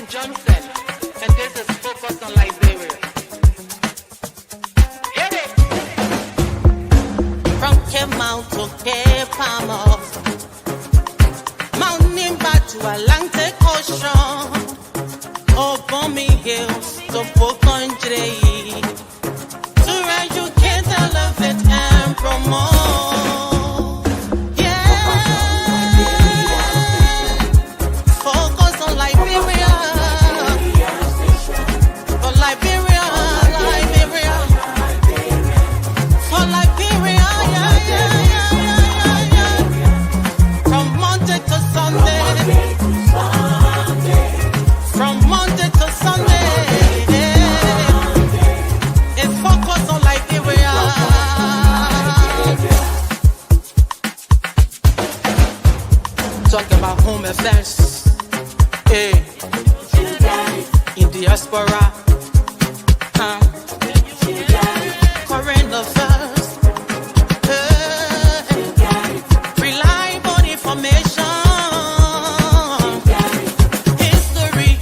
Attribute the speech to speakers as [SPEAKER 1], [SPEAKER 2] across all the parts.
[SPEAKER 1] Johnson, and this is Focus on Liberia. Hit it! From Cape Mount to Cape Palmas, mountain back to Atlantic Ocean, Obami Hills to Pocondre, to educate, elevate, and promote. Talk about home affairs, hey, in diaspora, current affairs, hey, reliable information, history,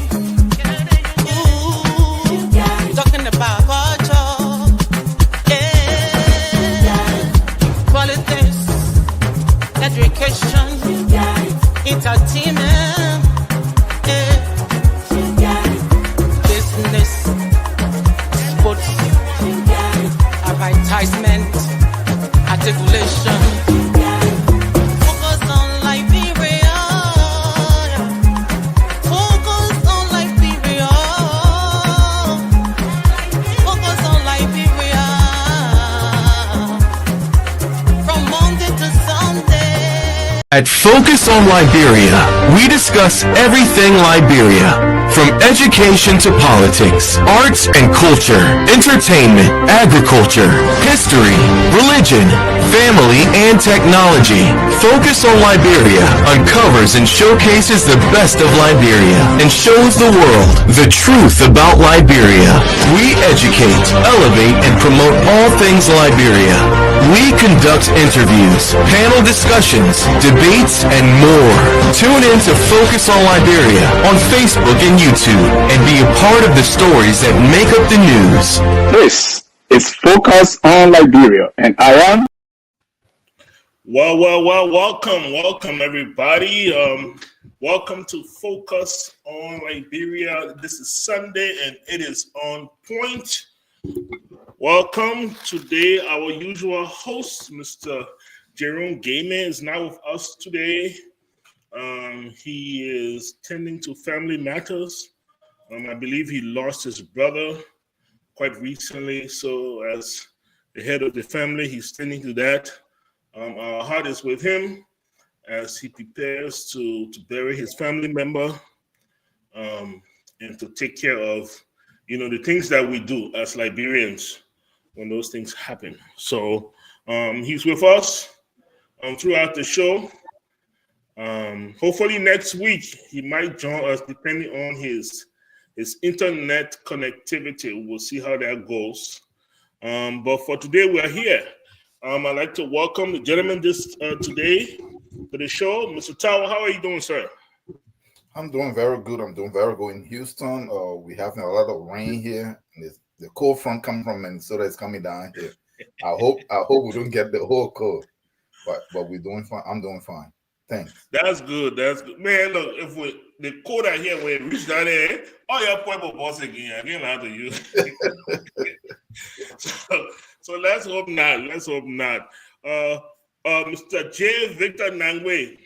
[SPEAKER 1] ooh, talking about culture, hey, politics, education, entertainment, business, sports, advertisement, articulation. Focus on Liberia. Focus on Liberia. Focus on Liberia. From Monday to Sunday.
[SPEAKER 2] At Focus on Liberia, we discuss everything Liberia, from education to politics, arts and culture, entertainment, agriculture, history, religion, family, and technology. Focus on Liberia uncovers and showcases the best of Liberia and shows the world the truth about Liberia. We educate, elevate, and promote all things Liberia. We conduct interviews, panel discussions, debates, and more. Tune in to Focus on Liberia on Facebook and YouTube and be a part of the stories that make up the news.
[SPEAKER 3] This is Focus on Liberia, and I am...
[SPEAKER 4] Welcome everybody. Welcome to Focus on Liberia. This is Sunday and it is on point. Welcome. Today, our usual host, Mr. Jerome Gayman, is now with us today. He is tending to family matters. I believe he lost his brother quite recently. So as the head of the family, he's tending to that. Our heart is with him as he prepares to bury his family member and to take care of, the things that we do as Liberians when those things happen. So he's with us throughout the show. Hopefully next week he might join us depending on his internet connectivity. We'll see how that goes. But for today we're here. I'd like to welcome the gentleman today to the show. Mr. Tower, how are you doing, sir?
[SPEAKER 5] I'm doing very good. In Houston. We having a lot of rain here. The cold front coming from Minnesota is coming down here. I hope we don't get the whole cold. But we're doing fine. I'm doing fine. Thanks.
[SPEAKER 4] That's good. Man, look, if the cold out here when it reach down there, all your people boss again. I can't lie to you. So let's hope not. Mr. J. Victor Nangwe,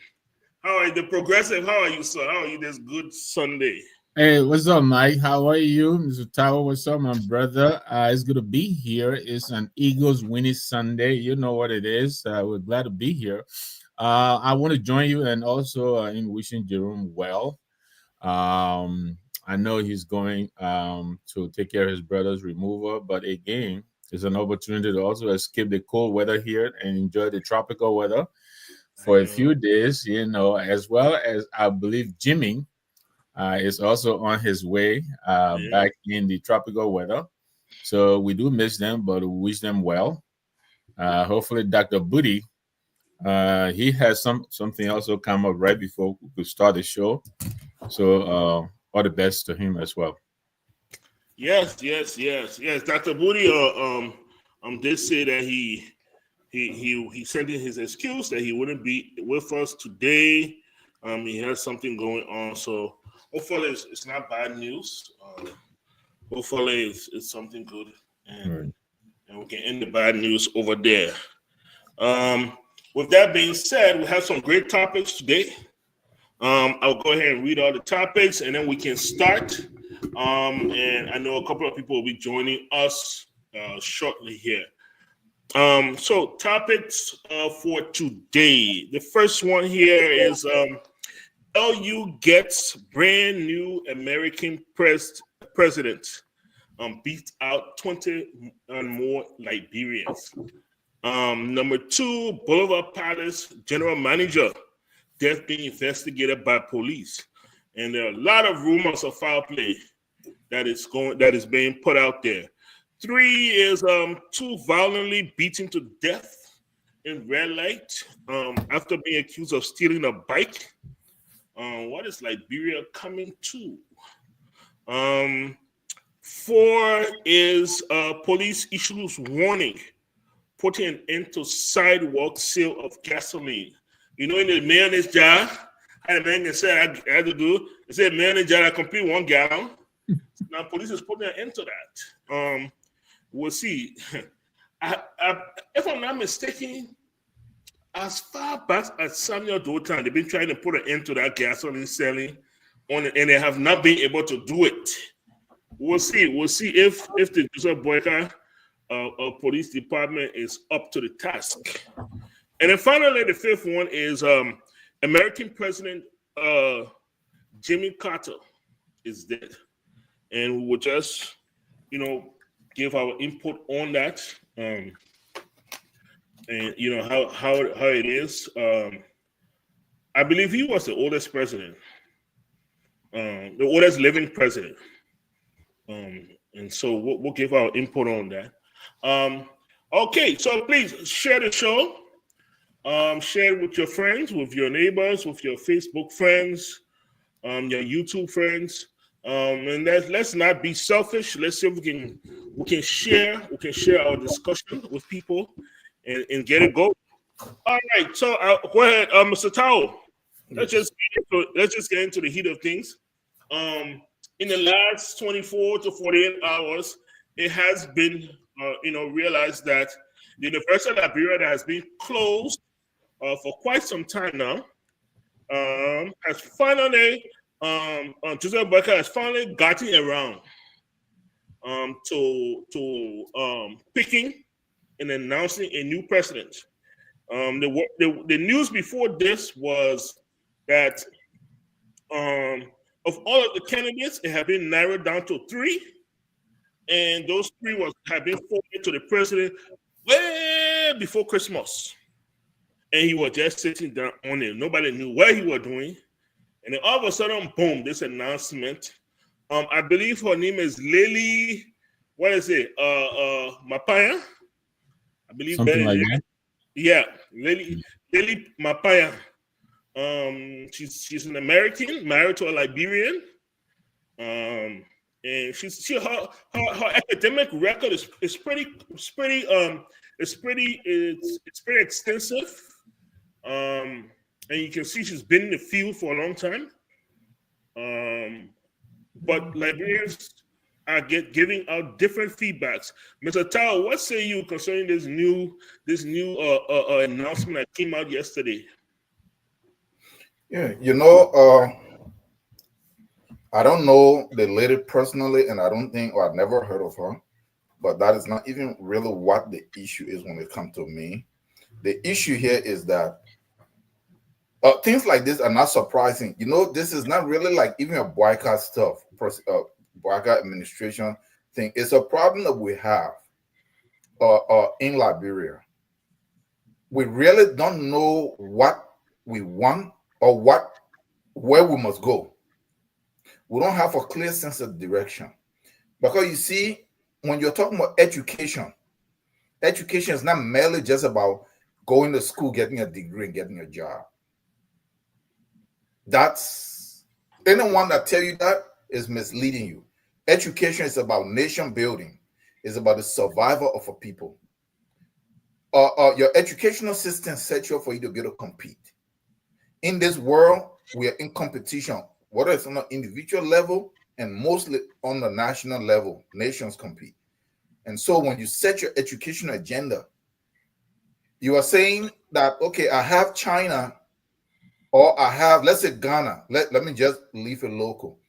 [SPEAKER 4] how are you? The Progressive, how are you, sir? How are you this good Sunday?
[SPEAKER 6] Hey, what's up, Mike? How are you? Mr. Tower, what's up, my brother? It's good to be here. It's an Eagles winning Sunday. You know what it is. We're glad to be here. I want to join you and also in wishing Jerome well. I know he's going to take care of his brother's removal, but again, it's an opportunity to also escape the cold weather here and enjoy the tropical weather for a few days, as well as I believe Jimmy is also on his way back in the tropical weather. So we do miss them, but we wish them well. Hopefully, Dr. Booty, he has something also come up right before we could start the show. So all the best to him as well.
[SPEAKER 4] Yes. Dr. Booty did say that he sent in his excuse that he wouldn't be with us today. He has something going on, so hopefully it's not bad news. Hopefully it's something good, and we can end the bad news over there. With that being said, we have some great topics today. I'll go ahead and read all the topics, and then we can start. And I know a couple of people will be joining us shortly here. So topics for today. The first one here is LU gets brand new American president. Beat out 20 and more Liberians. Number 2, Boulevard Palace general manager death being investigated by police, and there are a lot of rumors of foul play that is being put out there. 3 is 2 violently beaten to death in red light after being accused of stealing a bike. What is Liberia coming to? 4 is police issues warning, putting an end to sidewalk sale of gasoline. You know, in the mayonnaise jar, I the man said I had to do. It said mayonnaise jar, I complete 1 gallon. Now police is putting an end to that. We'll see. If I'm not mistaken, as far back as Samuel Dotan, they've been trying to put an end to that gasoline selling on it, and they have not been able to do it. We'll see. We'll see if the Joseph Boyka police department is up to the task. And then finally, the 5th one is American President Jimmy Carter is dead, and we will just, give our input on that, and how it is. I believe he was the oldest president, the oldest living president, and so we'll give our input on that. Okay, so please share the show. Share it with your friends, with your neighbors, with your Facebook friends, your YouTube friends, and let's not be selfish. Let's see if we can share our discussion with people and get it going. All right, so go ahead, Mr. Tao. Let's just get into the heat of things. In the last 24 to 48 hours, it has been realized that the University of Liberia that has been closed for quite some time now has finally Joseph Boyka has finally gotten around to picking and announcing a new president. The news before this was that of all of the candidates, it had been narrowed down to 3, and those 3 had been forwarded to the president way before Christmas. And he was just sitting down on it. Nobody knew what he was doing. And then all of a sudden, boom, this announcement. I believe her name is Lily, what is it? Mapaya? I believe
[SPEAKER 6] something like that.
[SPEAKER 4] Yeah, Lily Mapaya. She's an American, married to a Liberian. And her academic record is pretty extensive. And you can see she's been in the field for a long time. But Liberians are giving out different feedbacks. Mr. Tao, what say you concerning this new announcement that came out yesterday?
[SPEAKER 5] Yeah, I don't know the lady personally, and I've never heard of her, but that is not even really what the issue is when it comes to me. The issue here is that things like this are not surprising. This is not really like even a Boyka stuff, Boyka administration thing. It's a problem that we have in Liberia. We really don't know what we want or where we must go. We don't have a clear sense of direction. Because you see, when you're talking about education is not merely just about going to school, getting a degree, and getting a job. That's anyone that tell you that is misleading you. Education is about nation building. It's about the survival of a people. Your educational system sets you up for you to be able to compete. In this world, we are in competition, whether it's on an individual level and mostly on the national level. Nations compete. And so when you set your educational agenda, you are saying that, okay, I have China or I have, let's say, Ghana. Let me just leave it local.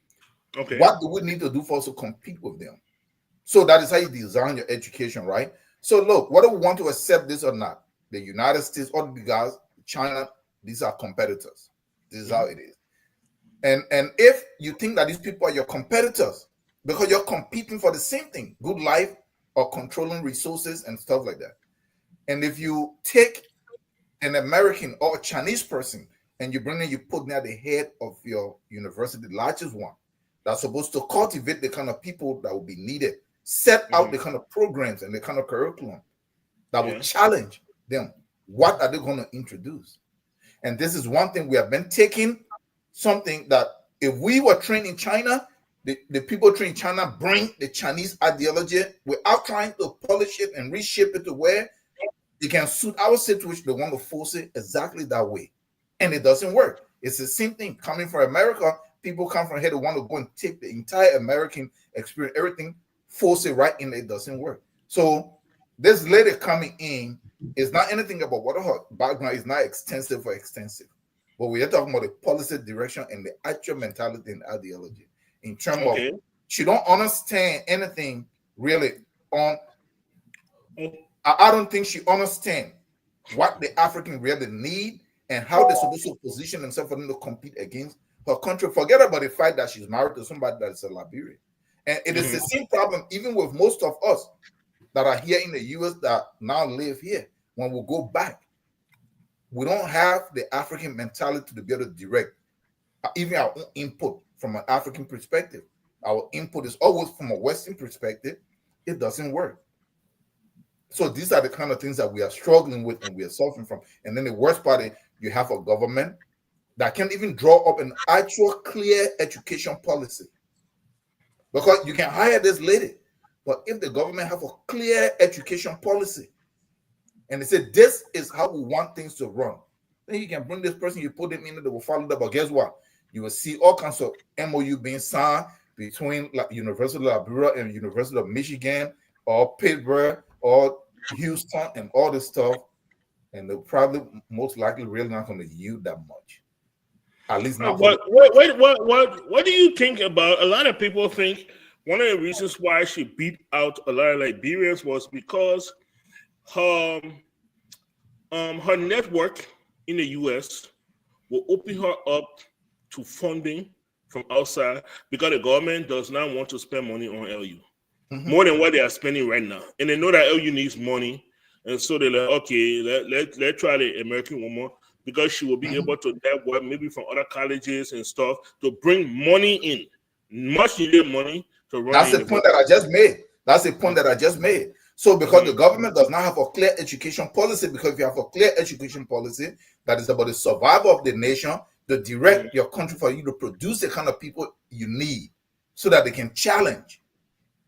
[SPEAKER 4] Okay.
[SPEAKER 5] What do we need to do for us to compete with them? So that is how you design your education, right? So look, whether we want to accept this or not, the United States or the guys, China, these are competitors. This is how it is. And if you think that these people are your competitors because you're competing for the same thing, good life or controlling resources and stuff like that. And if you take an American or a Chinese person and you bring them, you put them at the head of your university, the largest one, that's supposed to cultivate the kind of people that will be needed, set out the kind of programs and the kind of curriculum that will challenge them. What are they going to introduce? And this is one thing we have been taking, something that if we were trained in China, the people trained in China bring the Chinese ideology without trying to polish it and reshape it to where it can suit our situation. They want to force it exactly that way. And it doesn't work. It's the same thing coming from America. People come from here, they want to go and take the entire American experience, everything, force it right in. It doesn't work. So this lady coming in is not anything about what her background is, not extensive or extensive. But we are talking about the policy direction and the actual mentality and ideology. In terms of, she don't understand anything really on. I don't think she understands what the African really need and how they're supposed to position themselves for them to compete against her country. Forget about the fact that she's married to somebody that is a Liberian. And it is the same problem even with most of us that are here in the US that now live here. When we go back, we don't have the African mentality to be able to direct even our own input from an African perspective. Our input is always from a Western perspective. It doesn't work. So these are the kind of things that we are struggling with and we are suffering from. And then the worst part is you have a government that can't even draw up an actual clear education policy. Because you can hire this lady, but if the government have a clear education policy and they say this is how we want things to run, then you can bring this person, you put them in, they will follow that. But guess what? You will see all kinds of MOU being signed between University of Liberia and University of Michigan or Pittsburgh or Houston and all this stuff, and they're probably most likely really not going to yield that much. At least not.
[SPEAKER 4] But what do you think about? A lot of people think one of the reasons why she beat out a lot of Liberians was because her network in the U.S. will open her up to funding from outside because the government does not want to spend money on LU. More than what they are spending right now. And they know that LU needs money. And so they're like, okay, let's try the American woman because she will be able to network maybe from other colleges and stuff to bring money in. Much needed money to run.
[SPEAKER 5] That's the point that I just made. That's the point that I just made. So because the government does not have a clear education policy, because if you have a clear education policy that is about the survival of the nation, to direct your country for you to produce the kind of people you need so that they can challenge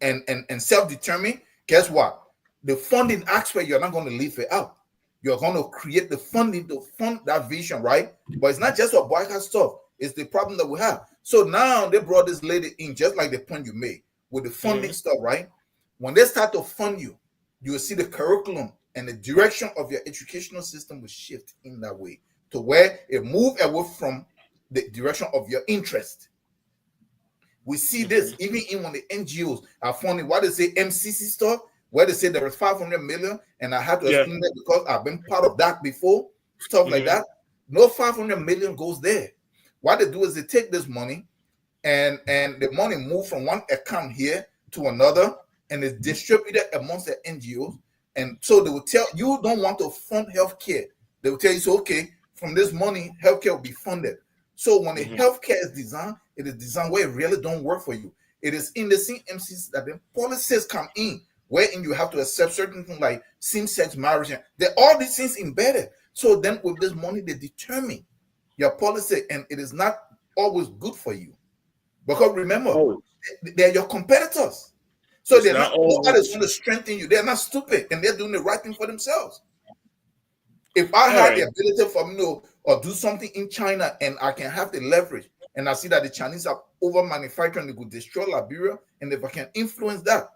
[SPEAKER 5] and self-determine, guess what? The funding aspect, you're not going to leave it out. You're going to create the funding to fund that vision, right? But it's not just a boycott stuff. It's the problem that we have. So now they brought this lady in, just like the point you made, with the funding stuff, right? When they start to fund you, you will see the curriculum and the direction of your educational system will shift in that way to where it move away from the direction of your interest. We see this even in when the NGOs are funding what they say MCC stuff, where they say there is 500 million, and I have to explain that because I've been part of that before, stuff like that. No 500 million goes there. What they do is they take this money and the money move from one account here to another and it's distributed amongst the NGOs. And so they will tell you don't want to fund healthcare. They will tell you, so okay, from this money, healthcare will be funded. So when the healthcare is designed, it is designed where it really don't work for you. It is in the same MCs that the policies come in, wherein you have to accept certain things like same-sex marriage. There are all these things embedded. So then with this money, they determine your policy, and it is not always good for you. Because remember,
[SPEAKER 4] Oh,
[SPEAKER 5] they're your competitors. So
[SPEAKER 4] it's
[SPEAKER 5] they're
[SPEAKER 4] not
[SPEAKER 5] not nobody's
[SPEAKER 4] always.
[SPEAKER 5] going to strengthen you. They're not stupid, and they're doing the right thing for themselves. If I
[SPEAKER 4] All
[SPEAKER 5] had the
[SPEAKER 4] right.
[SPEAKER 5] ability for me to or do something in China and I can have the leverage, and I see that the Chinese are over manufacturing, they could destroy Liberia, and if I can influence that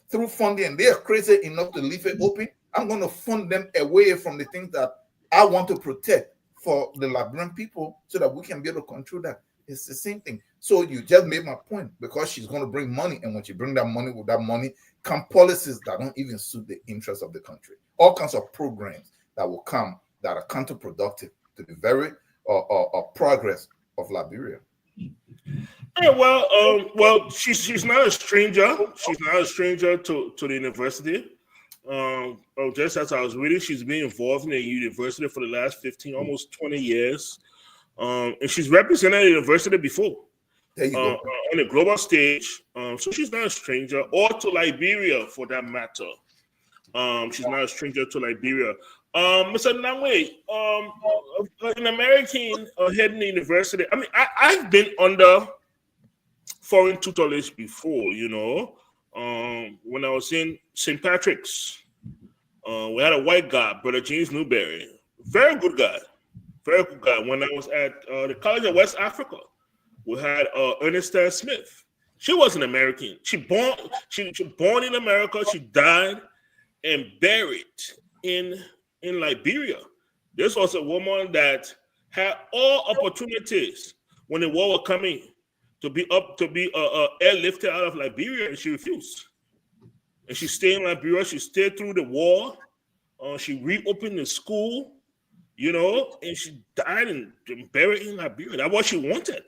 [SPEAKER 5] through funding, and they are crazy enough to leave it open, I'm going to fund them away from the things that I want to protect for the Liberian people, so that we can be able to control that. It's the same thing. So you just made my point, because she's going to bring money, and when she bring that money, with that money come policies that don't even suit the interests of the country. All kinds of programs that will come that are counterproductive to the very progress of Liberia.
[SPEAKER 4] Yeah, well, she's not a stranger. She's not a stranger to the university. Just as I was reading, she's been involved in the university for the last 15, almost 20 years. And she's represented the university before
[SPEAKER 5] There you go.
[SPEAKER 4] on a global stage. So she's not a stranger, or to Liberia for that matter. She's not a stranger to Liberia. Mr. Nangwe, an American heading the university. I mean, I've been under foreign tutelage before, when I was in St. Patrick's. We had a white guy, Brother James Newberry. Very good guy. Very good guy. When I was at the College of West Africa, we had Ernestine Smith. She was an American. She born in America. She died and buried in Liberia. This was a woman that had all opportunities when the war was coming to be airlifted out of Liberia, and she refused. And she stayed in Liberia. She stayed through the war. She reopened the school, and she died and buried in Liberia. That's what she wanted,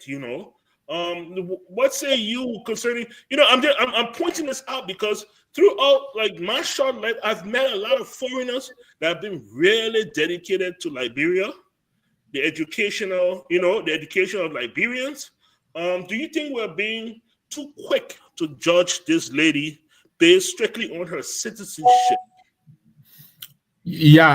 [SPEAKER 4] What say you concerning? I'm pointing this out because throughout my short life, I've met a lot of foreigners that have been really dedicated to Liberia, the education of Liberians. Do you think we're being too quick to judge this lady based strictly on her citizenship?
[SPEAKER 6] Yeah,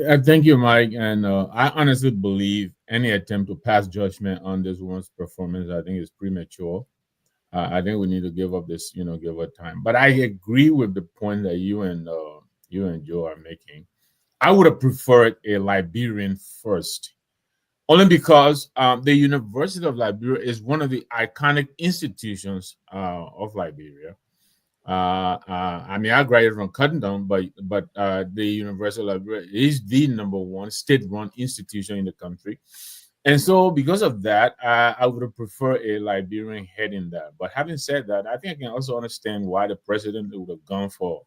[SPEAKER 6] I thank you, Mike, and I honestly believe any attempt to pass judgment on this woman's performance, I think, is premature. I think we need to give up this, give her time. But I agree with the point that you and Joe are making. I would have preferred a Liberian first, only because the University of Liberia is one of the iconic institutions of Liberia. I mean, I graduated from Cotton, but the University of Liberia is the number one state-run institution in the country, and so because of that, I would have preferred a Liberian head in that. But having said that, I think I can also understand why the president would have gone for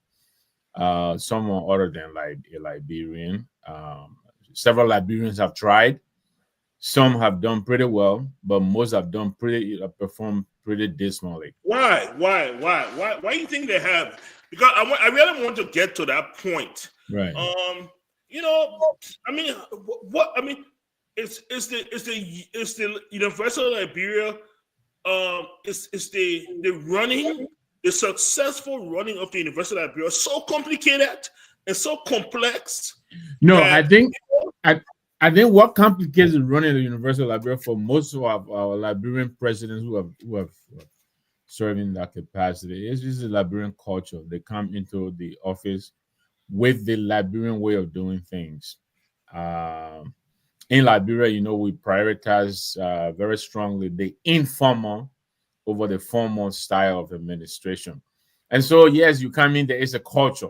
[SPEAKER 6] someone other than like a Liberian. Several Liberians have tried. Some have done pretty well, but most have done performed pretty dismally.
[SPEAKER 4] Why? Why do you think they have? Because I really want to get to that point.
[SPEAKER 6] Right.
[SPEAKER 4] I mean, what I mean is the University of Liberia is the successful running of the University of Liberia so complicated and so complex?
[SPEAKER 6] No,
[SPEAKER 4] that,
[SPEAKER 6] I think what complicates running the University of Liberia for most of our Liberian presidents who have served in that capacity is just the Liberian culture. They come into the office with the Liberian way of doing things. In Liberia, we prioritize very strongly the informal over the formal style of administration. And so, yes, you come in, there is a culture.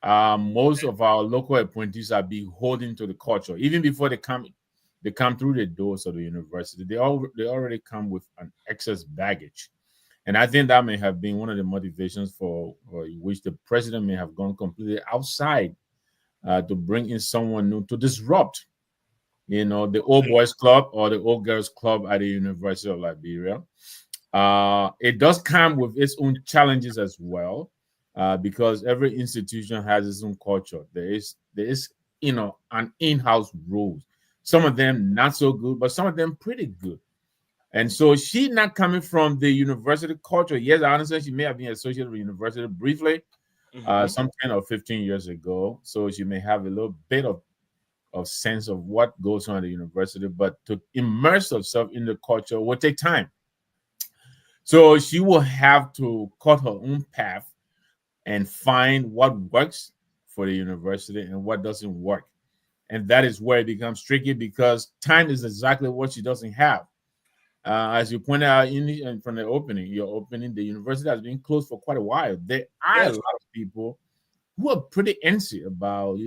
[SPEAKER 6] Most of our local appointees are beholden to the culture. Even before they come through the doors of the university, they already come with an excess baggage. And I think that may have been one of the motivations for which the president may have gone completely outside to bring in someone new to disrupt, the old boys club or the old girls club at the University of Liberia. It does come with its own challenges as well. Because every institution has its own culture. There is an in-house rules. Some of them not so good, but some of them pretty good. And so she not coming from the university culture. Yes, I understand she may have been associated with university briefly, some 10 or 15 years ago. So she may have a little bit of sense of what goes on at the university, but to immerse herself in the culture will take time. So she will have to cut her own path and find what works for the university and what doesn't work. And that is where it becomes tricky because time is exactly what she doesn't have. As you pointed out from the opening, your opening, the university has been closed for quite a while. There are a
[SPEAKER 4] Yes.
[SPEAKER 6] lot of people who are pretty antsy about,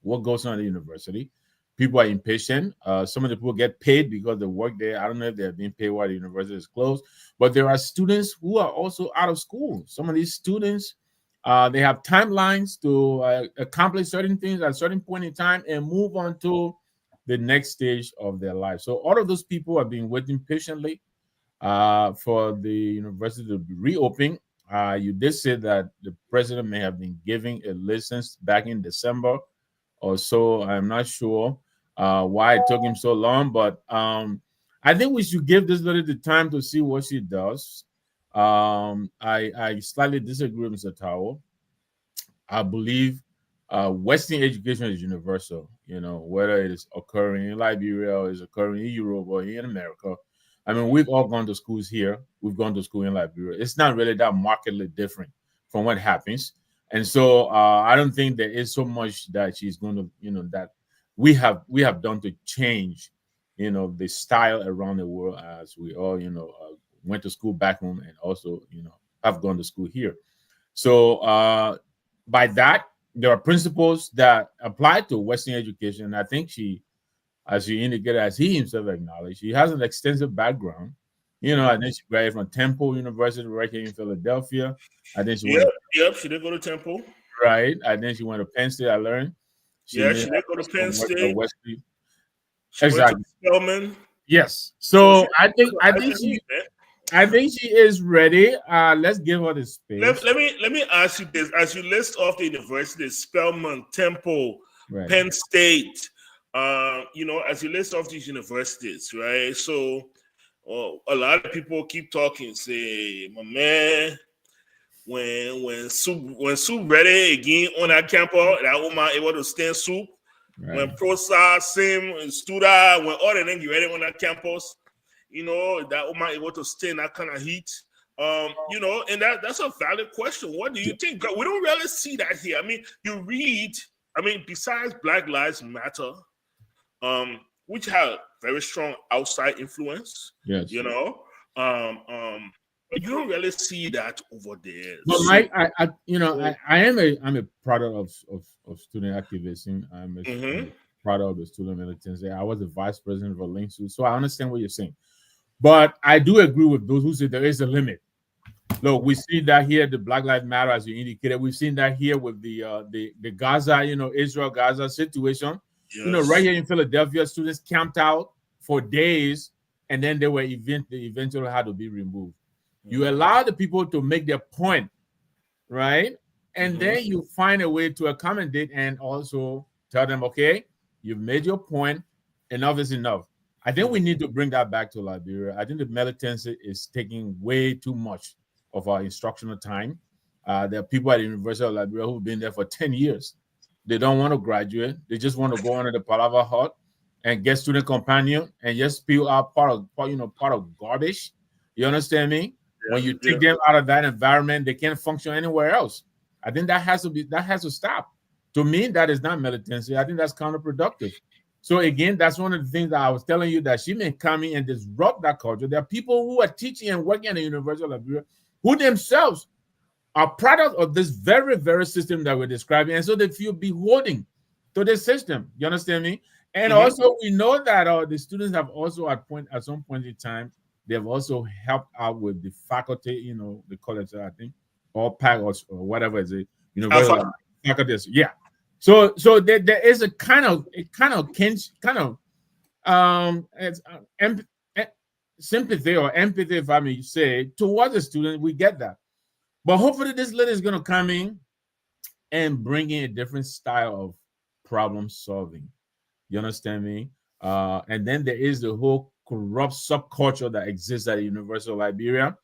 [SPEAKER 6] what goes on at the university. People are impatient. Some of the people get paid because they work there. I don't know if they're being paid while the university is closed, but there are students who are also out of school. Some of these students, they have timelines to accomplish certain things at a certain point in time and move on to the next stage of their life. So all of those people have been waiting patiently for the university to be reopen. You did say that the president may have been giving a license back in December or so. I'm not sure why it took him so long, but I think we should give this lady the time to see what she does. I slightly disagree with Mr. Tao. I believe Western education is universal, whether it is occurring in Liberia or is occurring in Europe or in America. I mean, we've all gone to schools here. We've gone to school in Liberia. It's not really that markedly different from what happens. And so I don't think there is so much that she's going to, that we have done to change, the style around the world as we all, went to school back home and also, have gone to school here. So by that, there are principles that apply to Western education. I think she, as you indicated, as he himself acknowledged, he has an extensive background. I think she graduated from Temple University right here in Philadelphia. I think she went
[SPEAKER 4] She did go to Temple.
[SPEAKER 6] right. I think she went to Penn State. I learned.
[SPEAKER 4] She did go to Penn State.
[SPEAKER 6] Wesley.
[SPEAKER 4] She
[SPEAKER 6] Exactly.
[SPEAKER 4] went to Spelman.
[SPEAKER 6] Yes. So I think she is ready. Let's give her the space.
[SPEAKER 4] Let me ask you this: as you list off the universities, Spelman, Temple,
[SPEAKER 6] Right.
[SPEAKER 4] Penn State, as you list off these universities, right? So a lot of people keep talking, say, my man, when Soup ready again on that campus, that woman able to stand Soup.
[SPEAKER 6] Right.
[SPEAKER 4] When Prosa, Sim, and Studa, when all the them get ready on that campus, that woman able to stand that kind of heat. And that's a valid question. What do you think? We don't really see that here. I mean, besides Black Lives Matter, which have very strong outside influence,
[SPEAKER 6] Yes.
[SPEAKER 4] but you don't really see that over there.
[SPEAKER 6] But Mike, I'm a product of student activism. I'm a product of the student militancy. I was the vice president of a link suit, so I understand what you're saying. But I do agree with those who say there is a limit. Look, we see that here, the Black Lives Matter, as you indicated. We've seen that here with the Gaza, Israel-Gaza situation.
[SPEAKER 4] Yes.
[SPEAKER 6] Right here in Philadelphia, students camped out for days, and then they eventually had to be removed. You allow the people to make their point, right? And then you find a way to accommodate and also tell them, okay, you've made your point, enough is enough. I think we need to bring that back to Liberia. I think the militancy is taking way too much of our instructional time. There are people at the University of Liberia who've been there for 10 years. They don't want to graduate. They just want to go under the Palava hut and get student companion and just spew out part of garbage. You understand me? When you take them out of that environment, they can't function anywhere else. I think that has to stop. To me, that is not militancy. I think that's counterproductive. So again, that's one of the things that I was telling you, that she may come in and disrupt that culture. There are people who are teaching and working at the University of Liberia who themselves are product of this very, very system that we're describing. And so they feel beholden to the system. You understand me? And also we know that the students have also at some point in time, they've also helped out with the faculty, the college, I think, or PAC or whatever is it, faculty. Yeah. So there is a kind of sympathy or empathy, if I may say, towards the student. We get that, but hopefully this lady is going to come in and bring in a different style of problem solving. You understand me? And then there is the whole corrupt subculture that exists at the University of Liberia.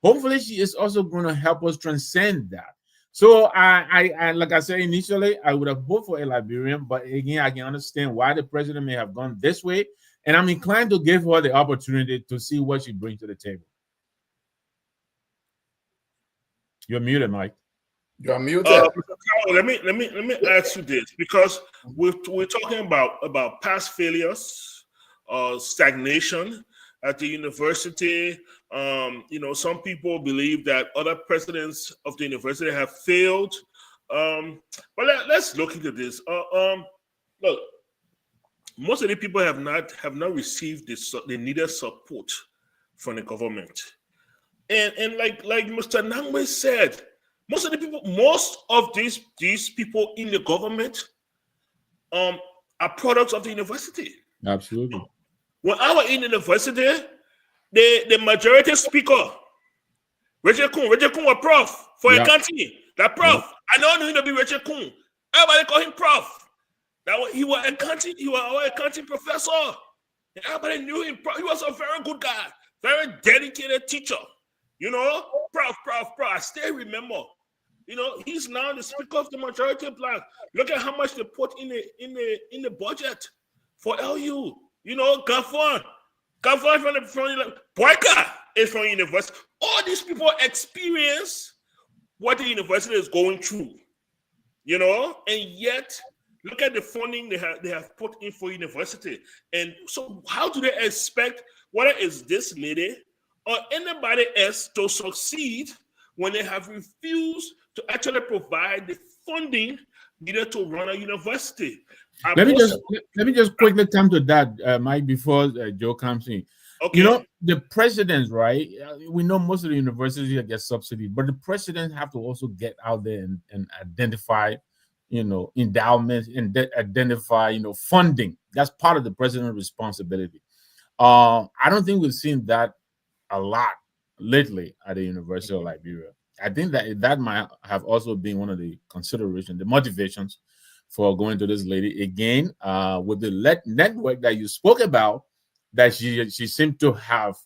[SPEAKER 6] Hopefully, she is also going to help us transcend that. So I like I said initially, I would have hoped for a Liberian, but again, I can understand why the president may have gone this way. And I'm inclined to give her the opportunity to see what she brings to the table. You're muted, Mike.
[SPEAKER 5] You're muted.
[SPEAKER 4] Mr. Carroll, let me ask you this, because we're talking about past failures, stagnation at the university. Some people believe that other presidents of the university have failed. But let's look into this. Look, most of the people have not received the needed support from the government, and like Mr. Nangwe said, most of these people in the government are products of the university.
[SPEAKER 6] Absolutely.
[SPEAKER 4] When I was in university, the majority speaker, Richard Kuhn was prof for a country. That prof. I know him to be Richard Kuhn. Everybody call him prof. He was a accounting professor. Everybody knew him. He was a very good guy, very dedicated teacher. Prof. I still remember. He's now the speaker of the majority black. Look at how much they put in the budget for LU. Gafon from Boyka is from university. All these people experience what the university is going through. And yet look at the funding they have put in for university. And so how do they expect, whether it's this lady or anybody else, to succeed when they have refused to actually provide the funding needed to run a university?
[SPEAKER 6] Let me just quickly come to that, Mike, before Joe comes in.
[SPEAKER 4] Okay.
[SPEAKER 6] The presidents, right? We know most of the universities get subsidies, but the presidents have to also get out there and identify, endowments and identify, funding. That's part of the president's responsibility. I don't think we've seen that a lot lately at the University of Liberia. I think that might have also been one of the considerations, the motivations for going to this lady again, with the network that you spoke about, that she seemed to have,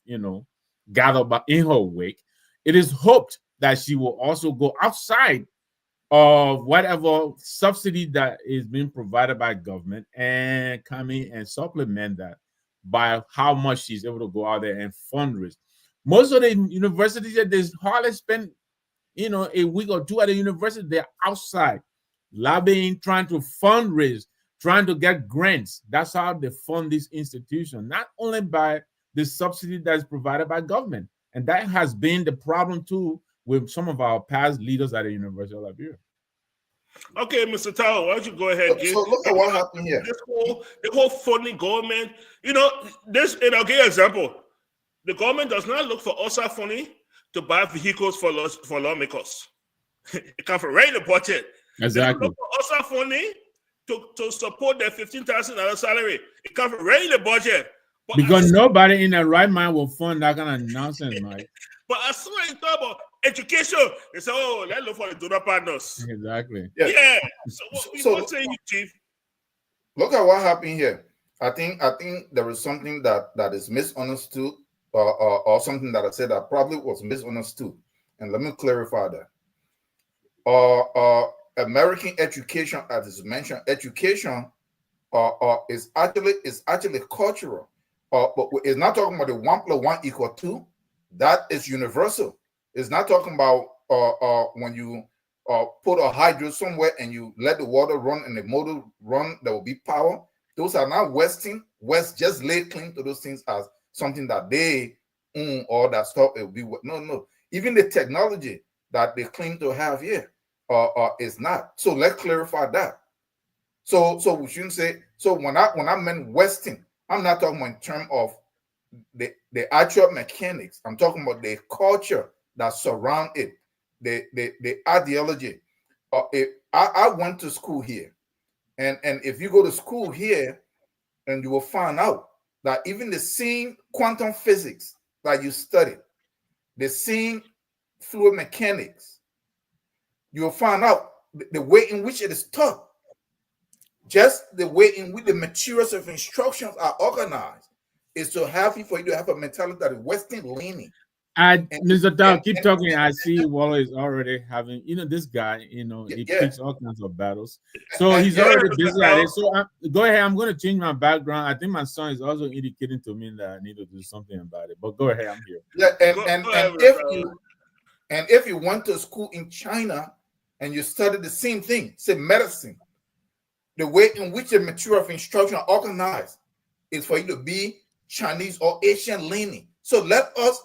[SPEAKER 6] gathered in her wake. It is hoped that she will also go outside of whatever subsidy that is being provided by government and come in and supplement that by how much she's able to go out there and fundraise. Most of the universities that they hardly spend, a week or two at the university, they're outside lobbying, trying to fundraise, trying to get grants. That's how they fund this institution, not only by the subsidy that is provided by government. And that has been the problem too with some of our past leaders at the University of Liberia.
[SPEAKER 4] Okay, Mr. Tower, why don't you go ahead?
[SPEAKER 5] So look at what happened here.
[SPEAKER 4] The whole funding government, and I'll give you an example. The government does not look for OSA funding to buy vehicles for lawmakers. It comes from right in the budget.
[SPEAKER 6] Exactly.
[SPEAKER 4] They look for OSA funding to support their $15,000 salary. It comes from right in the budget. But
[SPEAKER 6] because nobody in their right mind will fund that kind of nonsense, Mike.
[SPEAKER 4] But as soon as you talk about education, they say, "Oh, let's look for the donor partners."
[SPEAKER 6] Exactly.
[SPEAKER 4] Yeah. So what say you, Chief?
[SPEAKER 5] Look at what happened here. I think there is something that is misunderstood, or something that I said that probably was misunderstood. And let me clarify that. American education, as is mentioned, education is actually cultural. But it's not talking about the 1 + 1 = 2. That is universal. It's not talking about when you put a hydrant somewhere and you let the water run and the motor run, there will be power. Those are not West just laid claim to those things as something that they own or that stuff it will be. No. Even the technology that they claim to have here is not. So let's clarify that. So we shouldn't say. So when I meant Western, I'm not talking about in terms of the actual mechanics. I'm talking about the culture that surround it, the ideology. I went to school here, and if you go to school here, and you will find out that even the same quantum physics that you studied, the same fluid mechanics, you will find out the way in which it is taught, just the way in which the materials of instructions are organized, is to have for you to have a mentality that is Western leaning.
[SPEAKER 6] Mr. Dow, keep talking. I see Waller is already having, this guy, he picks all kinds of battles. So he's already busy at it. So go ahead. I'm going to change my background. I think my son is also indicating to me that I need to do something about it. But go ahead. I'm here.
[SPEAKER 5] Yeah, and if you went to school in China and you studied the same thing, say medicine, the way in which the material of instruction are organized is for you to be Chinese or Asian leaning. So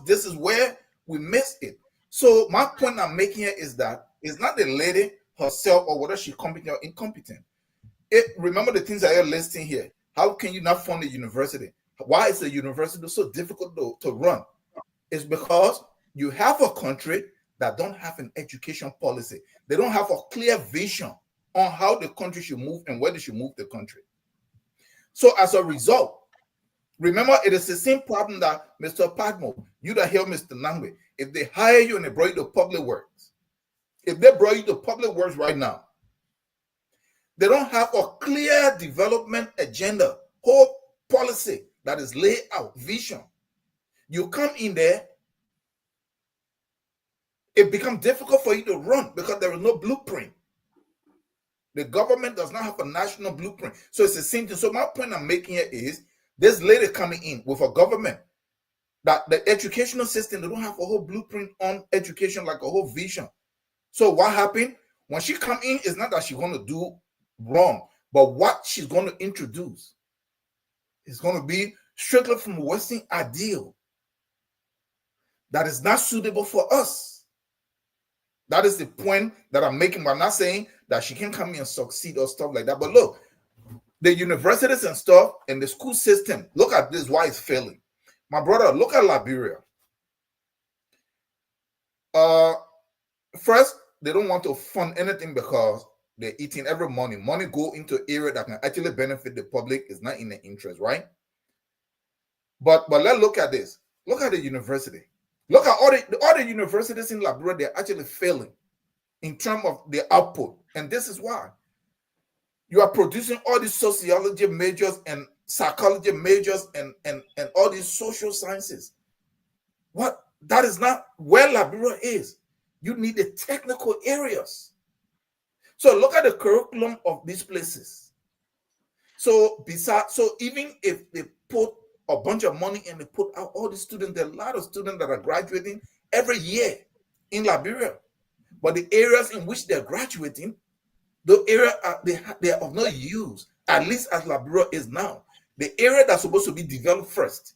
[SPEAKER 5] this is where we missed it. So my point I'm making here is that it's not the lady herself or whether she's competent or incompetent. Remember the things that you're listing here. How can you not fund a university? Why is the university so difficult to run? It's because you have a country that don't have an education policy. They don't have a clear vision on how the country should move and where they should move the country. So as a result, remember, it is the same problem that Mr. Padmo, you that hear Mr. Nangwe, if they hire you and they brought you to public works, right now, they don't have a clear development agenda, whole policy that is laid out, vision. You come in there, it becomes difficult for you to run because there is no blueprint. The government does not have a national blueprint. So it's the same thing. So my point I'm making here is, this lady coming in with a government that the educational system, they don't have a whole blueprint on education, like a whole vision. So what happened when she come in is not that she's going to do wrong, but what she's going to introduce is going to be strictly from a Western ideal that is not suitable for us. That is the point that I'm making. But I'm not saying that she can come in and succeed or stuff like that. But look, the universities and stuff and the school system, look at this, why it's failing. My brother, look at Liberia. First, they don't want to fund anything because they're eating every money. Money go into an area that can actually benefit the public is not in their interest, right? But let's look at this. Look at the university. Look at all the universities in Liberia, they're actually failing in terms of their output. And this is why. You are producing all these sociology majors and psychology majors and all these social sciences. That is not where Liberia is. You need the technical areas. So look at the curriculum of these places. So even if they put a bunch of money and they put out all the students, there are a lot of students that are graduating every year in Liberia. But the areas in which they're graduating, the area they are of no use, at least as Liberia is now. The area that's supposed to be developed first.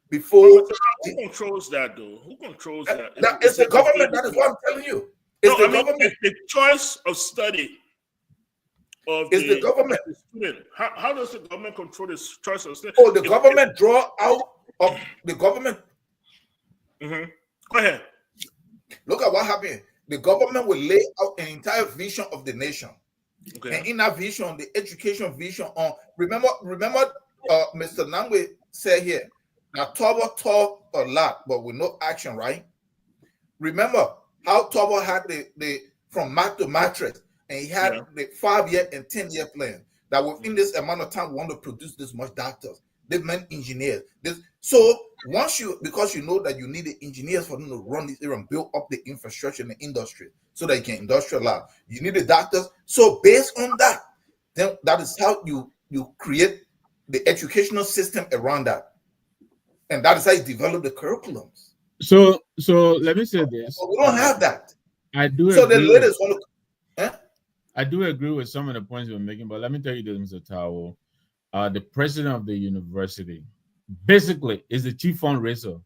[SPEAKER 5] Before
[SPEAKER 4] who controls that though? Who controls that?
[SPEAKER 5] It's the government. That is what I'm telling you. It's the government.
[SPEAKER 4] The choice of study of
[SPEAKER 5] the government.
[SPEAKER 4] The student. How does the government control this choice of study?
[SPEAKER 5] Oh, the government draw out of the government.
[SPEAKER 4] Mm-hmm. Go ahead.
[SPEAKER 5] Look at what happened. The government will lay out an entire vision of the nation. Okay. And in that vision, the education vision on remember, Mr. Nangwe said here, now Tobo talk a lot, but with no action, right? Remember how Tobo had the from mat to mattress, and he had the 5-year and 10-year plan that within this amount of time we want to produce this much doctors, this many engineers. So once because you know that you need the engineers for them to run this area and build up the infrastructure in the industry so that you can industrialize. You need the doctors. So based on that, then that is how you create the educational system around that. And that is how you develop the curriculums.
[SPEAKER 6] So let me say this.
[SPEAKER 5] But we don't have that.
[SPEAKER 6] I do.
[SPEAKER 5] So the latest one.
[SPEAKER 6] I do agree with some of the points you're making, but let me tell you this, Mr. Tao. The president of the university basically is the chief fundraiser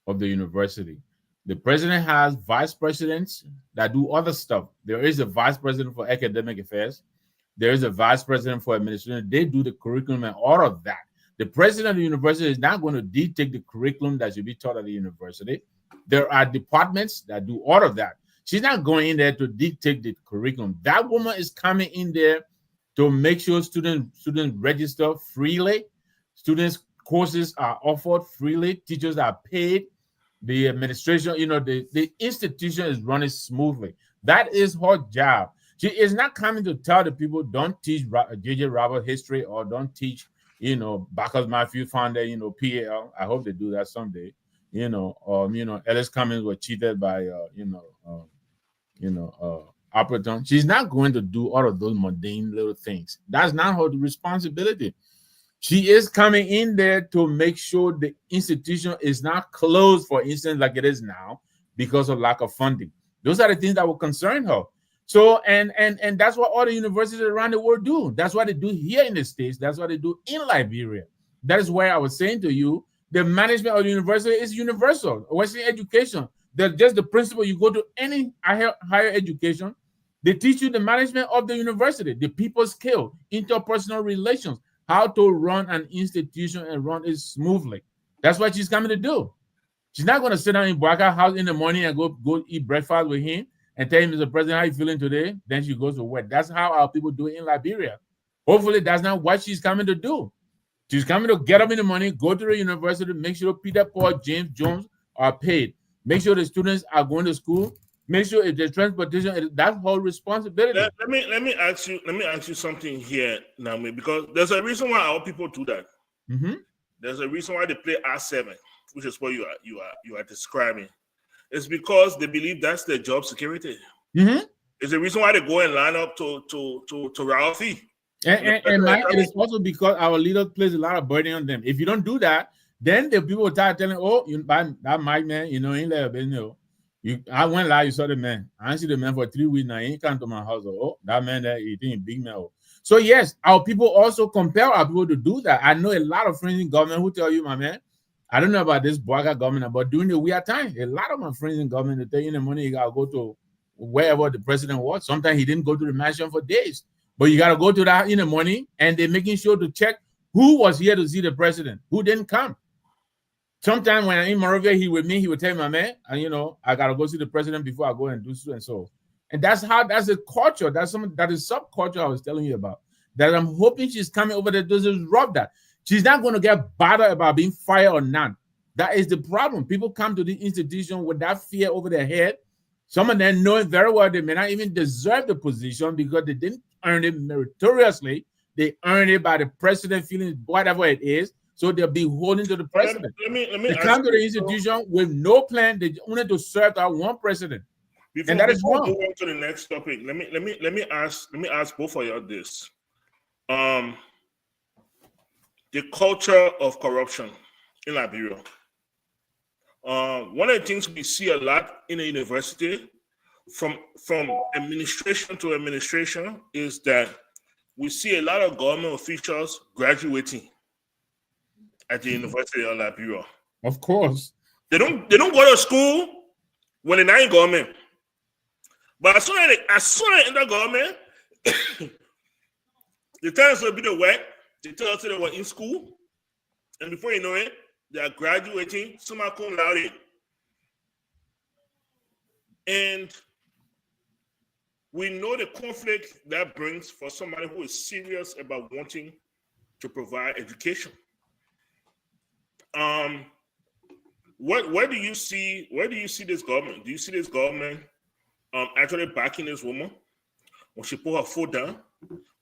[SPEAKER 6] of the university. The president has vice presidents that do other stuff. There is a vice president for academic affairs. There is a vice president for administration. They do the curriculum and all of that. The president of the university is not going to dictate the curriculum that should be taught at the university. There are departments that do all of that. She's not going in there to dictate the curriculum. That woman is coming in there to make sure students register freely. Students' courses are offered freely. Teachers are paid. The administration, the institution is running smoothly. That is her job. She is not coming to tell the people, don't teach J.J. Roberts history or don't teach, Bacchus Matthews founded, PAL. I hope they do that someday. Ellis Cummings was cheated by Appleton. She's not going to do all of those mundane little things. That's not her responsibility. She is coming in there to make sure the institution is not closed, for instance, like it is now, because of lack of funding. Those are the things that will concern her. So, and that's what all the universities around the world do. That's what they do here in the States. That's what they do in Liberia. That is why I was saying to you, the management of the university is universal. Western education, that's just the principle. You go to any higher education, they teach you the management of the university, the people skill, interpersonal relations, how to run an institution and run it smoothly. That's what she's coming to do. She's not going to sit down in Bwaka's house in the morning and go eat breakfast with him and tell him, Mr. President, how you feeling today? Then she goes to work. That's how our people do it in Liberia. Hopefully, that's not what she's coming to do. She's coming to get up in the morning, go to the university, make sure Peter, Paul, James, Jones are paid. Make sure the students are going to school. Make sure if the transportation, that's her responsibility.
[SPEAKER 4] Let me ask you something here, Naomi, because there's a reason why our people do that.
[SPEAKER 6] Mm-hmm.
[SPEAKER 4] There's a reason why they play R7, which is what you are describing. It's because they believe that's their job security.
[SPEAKER 6] Mm-hmm.
[SPEAKER 4] It's the reason why they go and line up to Ralphie.
[SPEAKER 6] And Mike, it is also because our leader plays a lot of burden on them. If you don't do that, then the people will start telling, that Mike man, ain't like a business. I went live, you saw the man. I see the man for 3 weeks now. He ain't come to my house. That man there, he think big man. So yes, our people also compel our people to do that. I know a lot of friends in government who tell you, my man, I don't know about this Bwaka government, but during the weird time, a lot of my friends in government, they tell you in the morning, you gotta go to wherever the president was. Sometimes he didn't go to the mansion for days. But you got to go to that in the morning, and they're making sure to check who was here to see the president, who didn't come. Sometimes when I'm in Monrovia, he with me, he would tell me, my man, and I got to go see the president before I go and do so and so. And that's a culture. That is subculture I was telling you about. That I'm hoping she's coming over there to disrupt that. She's not going to get bothered about being fired or not. That is the problem. People come to the institution with that fear over their head. Some of them know it very well. They may not even deserve the position because they didn't earn it meritoriously. They earn it by the president feeling whatever it is. So they'll be holding to the president.
[SPEAKER 4] Let me
[SPEAKER 6] they come to the institution with no plan. They only to serve that one president. And that is wrong.
[SPEAKER 4] Before we go on to the next topic, let me ask both of you this. The culture of corruption in Liberia. One of the things we see a lot in the university from administration to administration is that we see a lot of government officials graduating at the University of Liberia.
[SPEAKER 6] Of course.
[SPEAKER 4] They don't go to school when they're not in government. But as soon as they enter government, they tell us to be the work, they tell us they were in school, and before you know it, they are graduating summa cum laude. And we know the conflict that brings for somebody who is serious about wanting to provide education. Where do you see this government? Do you see this government actually backing this woman when she put her foot down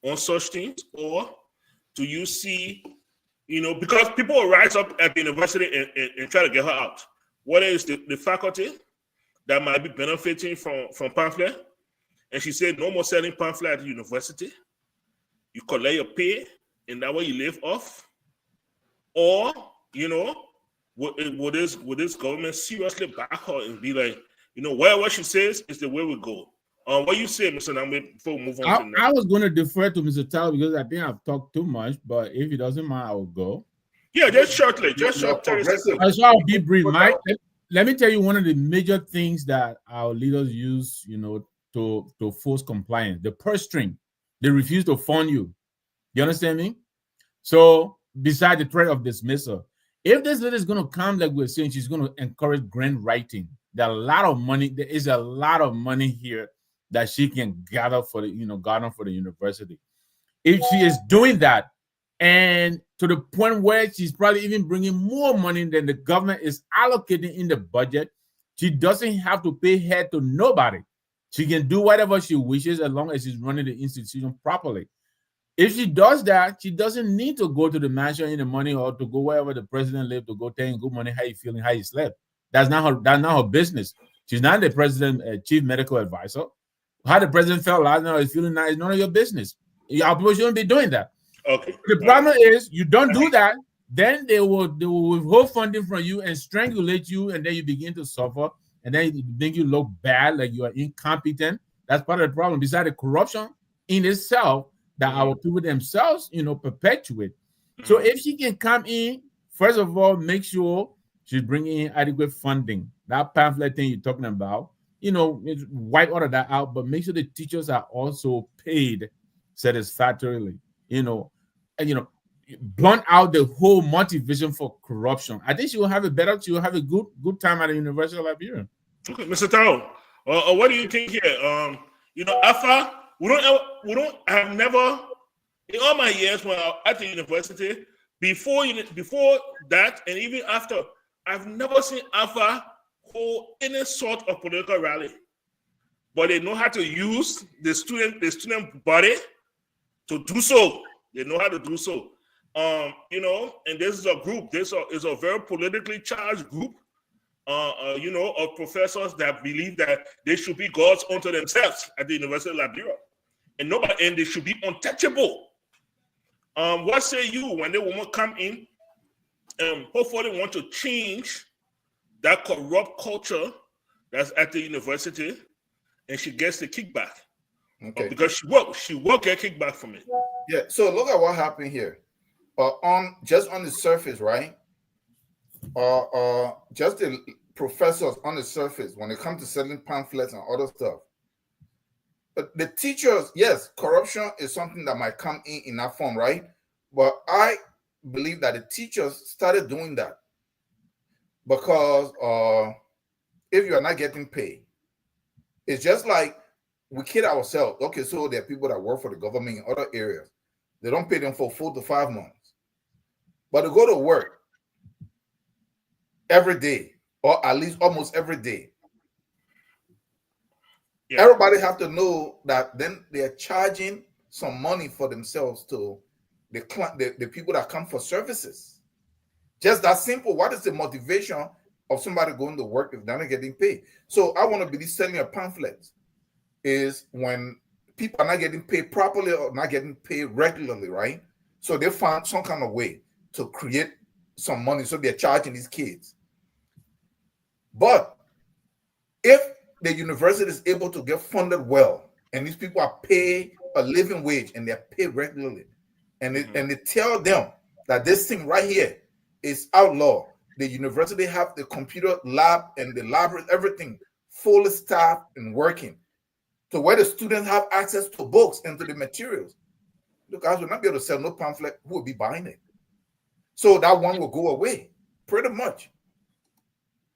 [SPEAKER 4] on such things? Or do you see, because people will rise up at the university and try to get her out. What is the faculty that might be benefiting from pamphlet? And she said, no more selling pamphlet at the university. You collect your pay, and that way you live off. Or, would this government seriously back her and be like, what she says is the way we go? What you say, Mr. Nambe, before we move on?
[SPEAKER 6] I was going to defer to Mr. Tao because I think I've talked too much, but if he doesn't mind, I will go.
[SPEAKER 4] Yeah, just shortly.
[SPEAKER 6] I'll be brief, Mike. Let me tell you one of the major things that our leaders use, to force compliance. The purse string. They refuse to fund you. You understand me? So, besides the threat of dismissal, if this lady is going to come, like we're saying, she's going to encourage grant writing. There is a lot of money here that she can gather for the university. If she is doing that, and to the point where she's probably even bringing more money than the government is allocating in the budget, she doesn't have to pay head to nobody. She can do whatever she wishes as long as she's running the institution properly. If she does that, she doesn't need to go to the mansion in the morning or to go wherever the president lives to go tell him good morning, how you feeling, how you slept. That's not her business. She's not the president, chief medical advisor. How the president felt last night is feeling nice, none of your business. Y'all people shouldn't be doing that.
[SPEAKER 4] Okay.
[SPEAKER 6] The problem is you don't do that, then they will withhold funding from you and strangulate you, and then you begin to suffer, and then it make you look bad, like you are incompetent. That's part of the problem. Besides the corruption in itself that our people themselves, perpetuate. So if she can come in, first of all, make sure she's bringing in adequate funding. That pamphlet thing you're talking about, wipe all of that out, but make sure the teachers are also paid satisfactorily, and blunt out the whole motivation for corruption. I think she will have a good time at the University of Liberia.
[SPEAKER 4] Okay, Mr. Tao, what do you think here? Alpha, I've never, in all my years when I was at the university, before that, and even after, I've never seen Alpha hold any sort of political rally. But they know how to use the student body to do so. They know how to do so. And this is a group. This is a very politically charged group. Of professors that believe that they should be gods unto themselves at the University of Liberia, and they should be untouchable. What say you when they want to come in? Hopefully, want to change that corrupt culture that's at the university, and she gets the kickback. Okay, because she will get kickback from it.
[SPEAKER 5] Yeah. So look at what happened here. On the surface, right? Just the professors on the surface when it comes to selling pamphlets and other stuff. But the teachers, yes, corruption is something that might come in that form, right? But I believe that the teachers started doing that because if you are not getting paid, it's just like we kid ourselves. Okay, so there are people that work for the government in other areas. They don't pay them for 4 to 5 months. But to go to work every day, or at least almost every day. Yeah. Everybody have to know that then they are charging some money for themselves to the people that come for services. Just that simple. What is the motivation of somebody going to work if they're not getting paid? So I want to be selling a pamphlet is when people are not getting paid properly or not getting paid regularly, right? So they found some kind of way to create some money. So they're charging these kids. But if the university is able to get funded well, and these people are paid a living wage and they're paid regularly, and they tell them that this thing right here is outlawed, the university have the computer lab and the library, everything fully staffed and working, to where the students have access to books and to the materials. Look, guys will not be able to sell no pamphlet. Who will be buying it? So that one will go away, pretty much.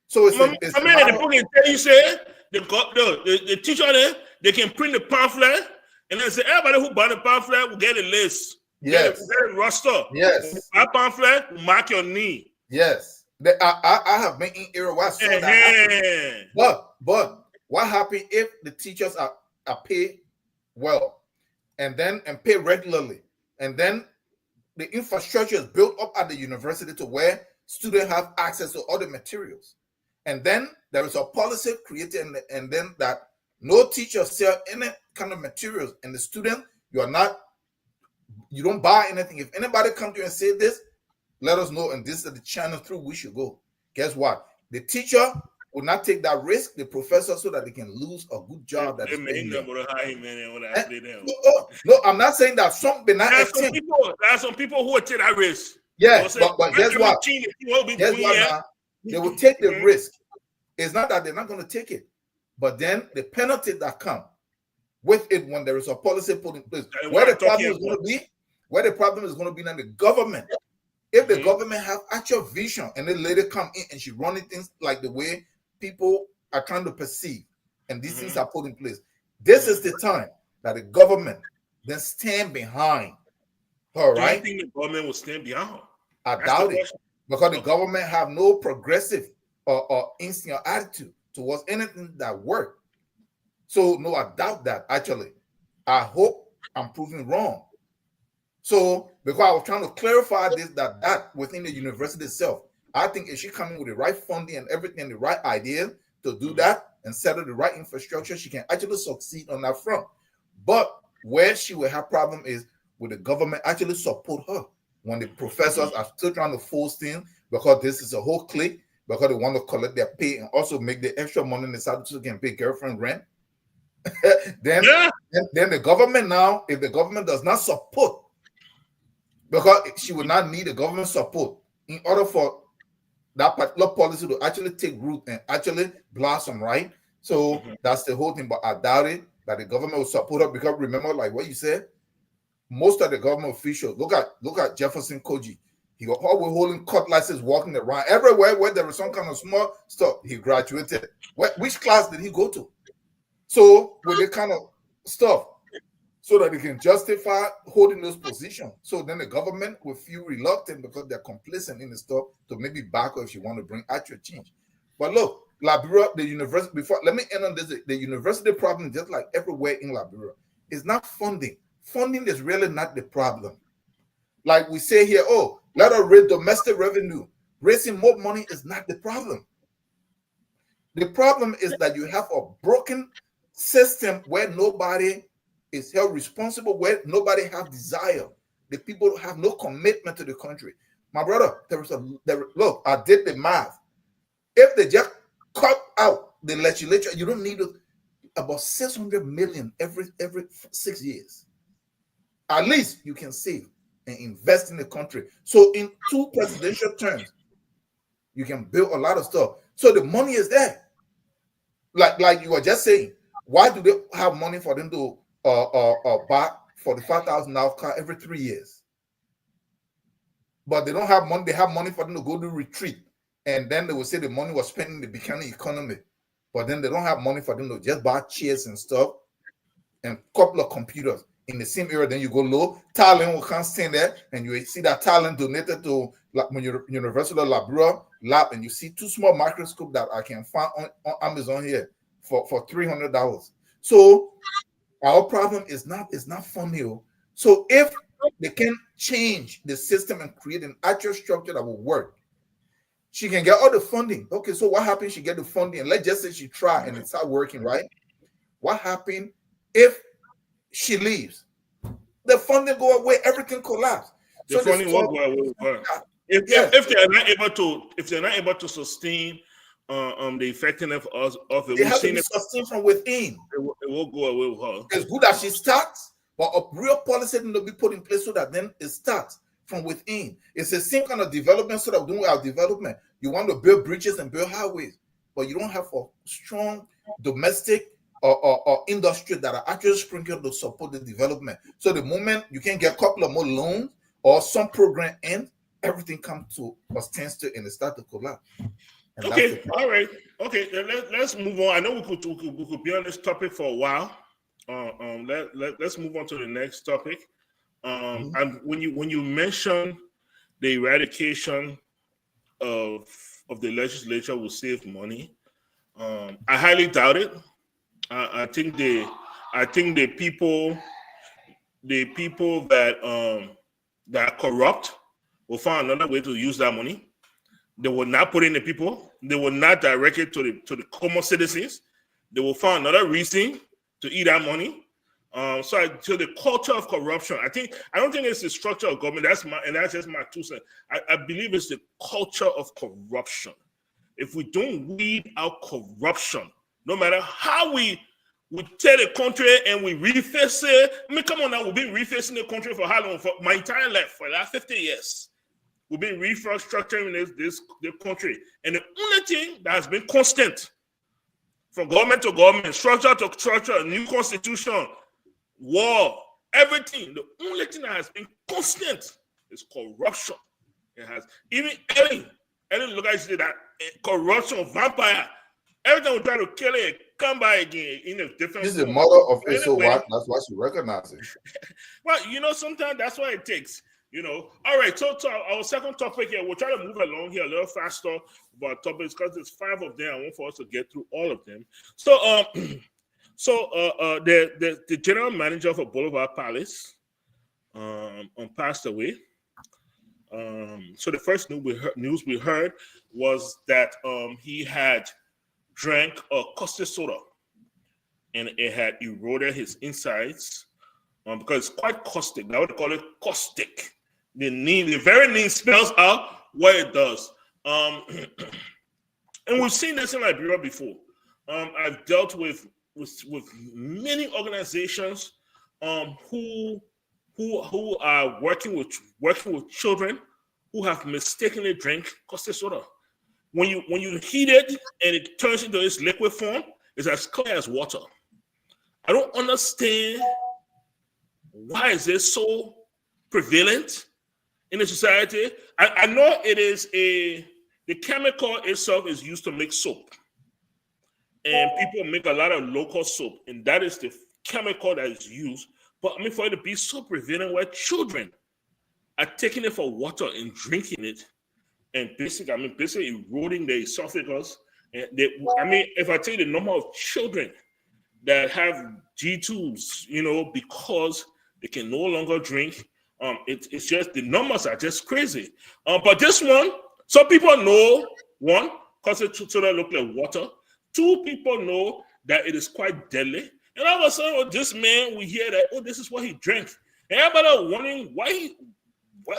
[SPEAKER 5] So the
[SPEAKER 4] book can tell you, say the teacher there, they can print the pamphlet and then say everybody who buy the pamphlet will get a list.
[SPEAKER 5] Yes.
[SPEAKER 4] Get a roster.
[SPEAKER 5] Yes.
[SPEAKER 4] Buy pamphlet, mark your name.
[SPEAKER 5] Yes. I have been in era where I saw that happen. But what happens if the teachers are paid well and paid regularly, and then the infrastructure is built up at the university to where students have access to all the materials? And then there is a policy created, and then that no teacher sell any kind of materials, and the student, you don't buy anything. If anybody come to you and say this, let us know, and this is the channel through we should go. Guess what? The teacher will not take that risk, the professor, so that they can lose a good job. No, I'm not saying that some
[SPEAKER 4] there are some people who will take that risk.
[SPEAKER 5] Yes, but guess what? They will take the risk. It's not that they're not going to take it, but then the penalty that come with it when there is a policy put in place. Where the problem is going to be now the government. If the government have actual vision and then later come in and she running things like the way people are trying to perceive, and these things are put in place, this is the time that the government then stand behind her, right?
[SPEAKER 4] Do you think the government will stand behind her?
[SPEAKER 5] I doubt it, because the government have no progressive or instinct or attitude towards anything that work. So no, I doubt that. Actually, I hope I'm proving wrong. So because I was trying to clarify this, that within the university itself, I think if she coming with the right funding and everything, the right idea to do that and set up the right infrastructure, she can actually succeed on that front. But where she will have problem is with the government actually support her when the professors are still trying to force things because this is a whole clique, because they want to collect their pay and also make the extra money in the side so they can pay girlfriend rent. then the government now, if the government does not support, because she will not need the government support in order for that particular policy to actually take root and actually blossom, right? So that's the whole thing. But I doubt it that the government will support her, because remember, like what you said, most of the government officials, look at Jefferson Koji. He was always holding cutlasses, walking around everywhere where there was some kind of small stuff. He graduated. Which class did he go to? So with the kind of stuff, so that they can justify holding those positions. So then the government will feel reluctant because they're complicit in the stuff to maybe back or if you want to bring actual change. But look, Liberia, the university, before, let me end on this. The university problem, just like everywhere in Liberia, is not funding. Funding is really not the problem. Like we say here, oh, let us raise domestic revenue. Raising more money is not the problem. The problem is that you have a broken system where nobody is held responsible, where nobody have desire. The people have no commitment to the country. My brother, look, I did the math. If they just cut out the legislature, you don't need about 600 million every 6 years. At least you can save and invest in the country. So in 2 presidential terms, you can build a lot of stuff. So the money is there. Like you were just saying, why do they have money for them to buy $45,000 car every 3 years? But they don't have money. They have money for them to go to retreat. And then they will say the money was spent in the Buchanan economy. But then they don't have money for them to just buy chairs and stuff and a couple of computers. In the same area, then you go low, talent will come stand there, and you see that talent donated to University of Liberia lab, and you see 2 small microscopes that I can find on Amazon here for $300. So our problem is not funding. So if they can change the system and create an actual structure that will work, she can get all the funding. Okay, so what happens? She get the funding, and let's just say she try and it's not working, right? What happened if she leaves? The funding go away, everything collapse.
[SPEAKER 4] The funding will go away. If they're not able to sustain the effectiveness of it,
[SPEAKER 5] they have to be sustained from within.
[SPEAKER 4] It will go away with her.
[SPEAKER 5] It's good that she starts, but a real policy needs to be put in place so that then it starts from within. It's the same kind of development sort of doing our development. You want to build bridges and build highways, but you don't have a strong domestic or industry that are actually sprinkled to support the development. So the moment you can get a couple of more loans or some program ends, everything comes to a standstill and it starts to collapse. And
[SPEAKER 4] okay, all right. Okay, let's move on. I know we could be on this topic for a while. Let's move on to the next topic. And when you mention the eradication of the legislature will save money, I highly doubt it. I think the people that are corrupt will find another way to use that money. They will not put in the people. They will not direct it to the common citizens. They will find another reason to eat that money. So the culture of corruption, I don't think it's the structure of government. That's just my 2 cents. I believe it's the culture of corruption. If we don't weed out corruption, no matter how we take the country and we reface it. I mean, come on now, we've been refacing the country for how long? For my entire life, for the last 50 years. We've been restructuring the country. And the only thing that has been constant from government to government, structure to structure, new constitution, war, everything, the only thing that has been constant is corruption. It has, even any look at that corruption, vampire, every time we try to kill it, come by again in a different.
[SPEAKER 5] This is the mother of it, so what? That's why she recognizes it.
[SPEAKER 4] Well, sometimes that's what it takes. All right. So our second topic here, we'll try to move along here a little faster about topics because there's 5 of them. I want for us to get through all of them. So, the general manager for Boulevard Palace, passed away. So the first news we heard was that he had drank a caustic soda, and it had eroded his insides because it's quite caustic. Now they call it caustic. The very name spells out what it does. And we've seen this in Liberia before. I've dealt with many organizations who are working with children who have mistakenly drank caustic soda. When you heat it and it turns into this liquid form, it's as clear as water. I don't understand why is this so prevalent in the society. I know it is the chemical itself is used to make soap. And people make a lot of local soap, and that is the chemical that is used. But I mean, for it to be so prevalent where children are taking it for water and drinking it, and basically eroding their esophagus. And if I tell you the number of children that have G tubes, because they can no longer drink, it's just the numbers are just crazy. But this one, some people know, one, because it look like water. Two, people know that it is quite deadly. And all of a sudden, this man, we hear that, this is what he drank. And everybody are wondering where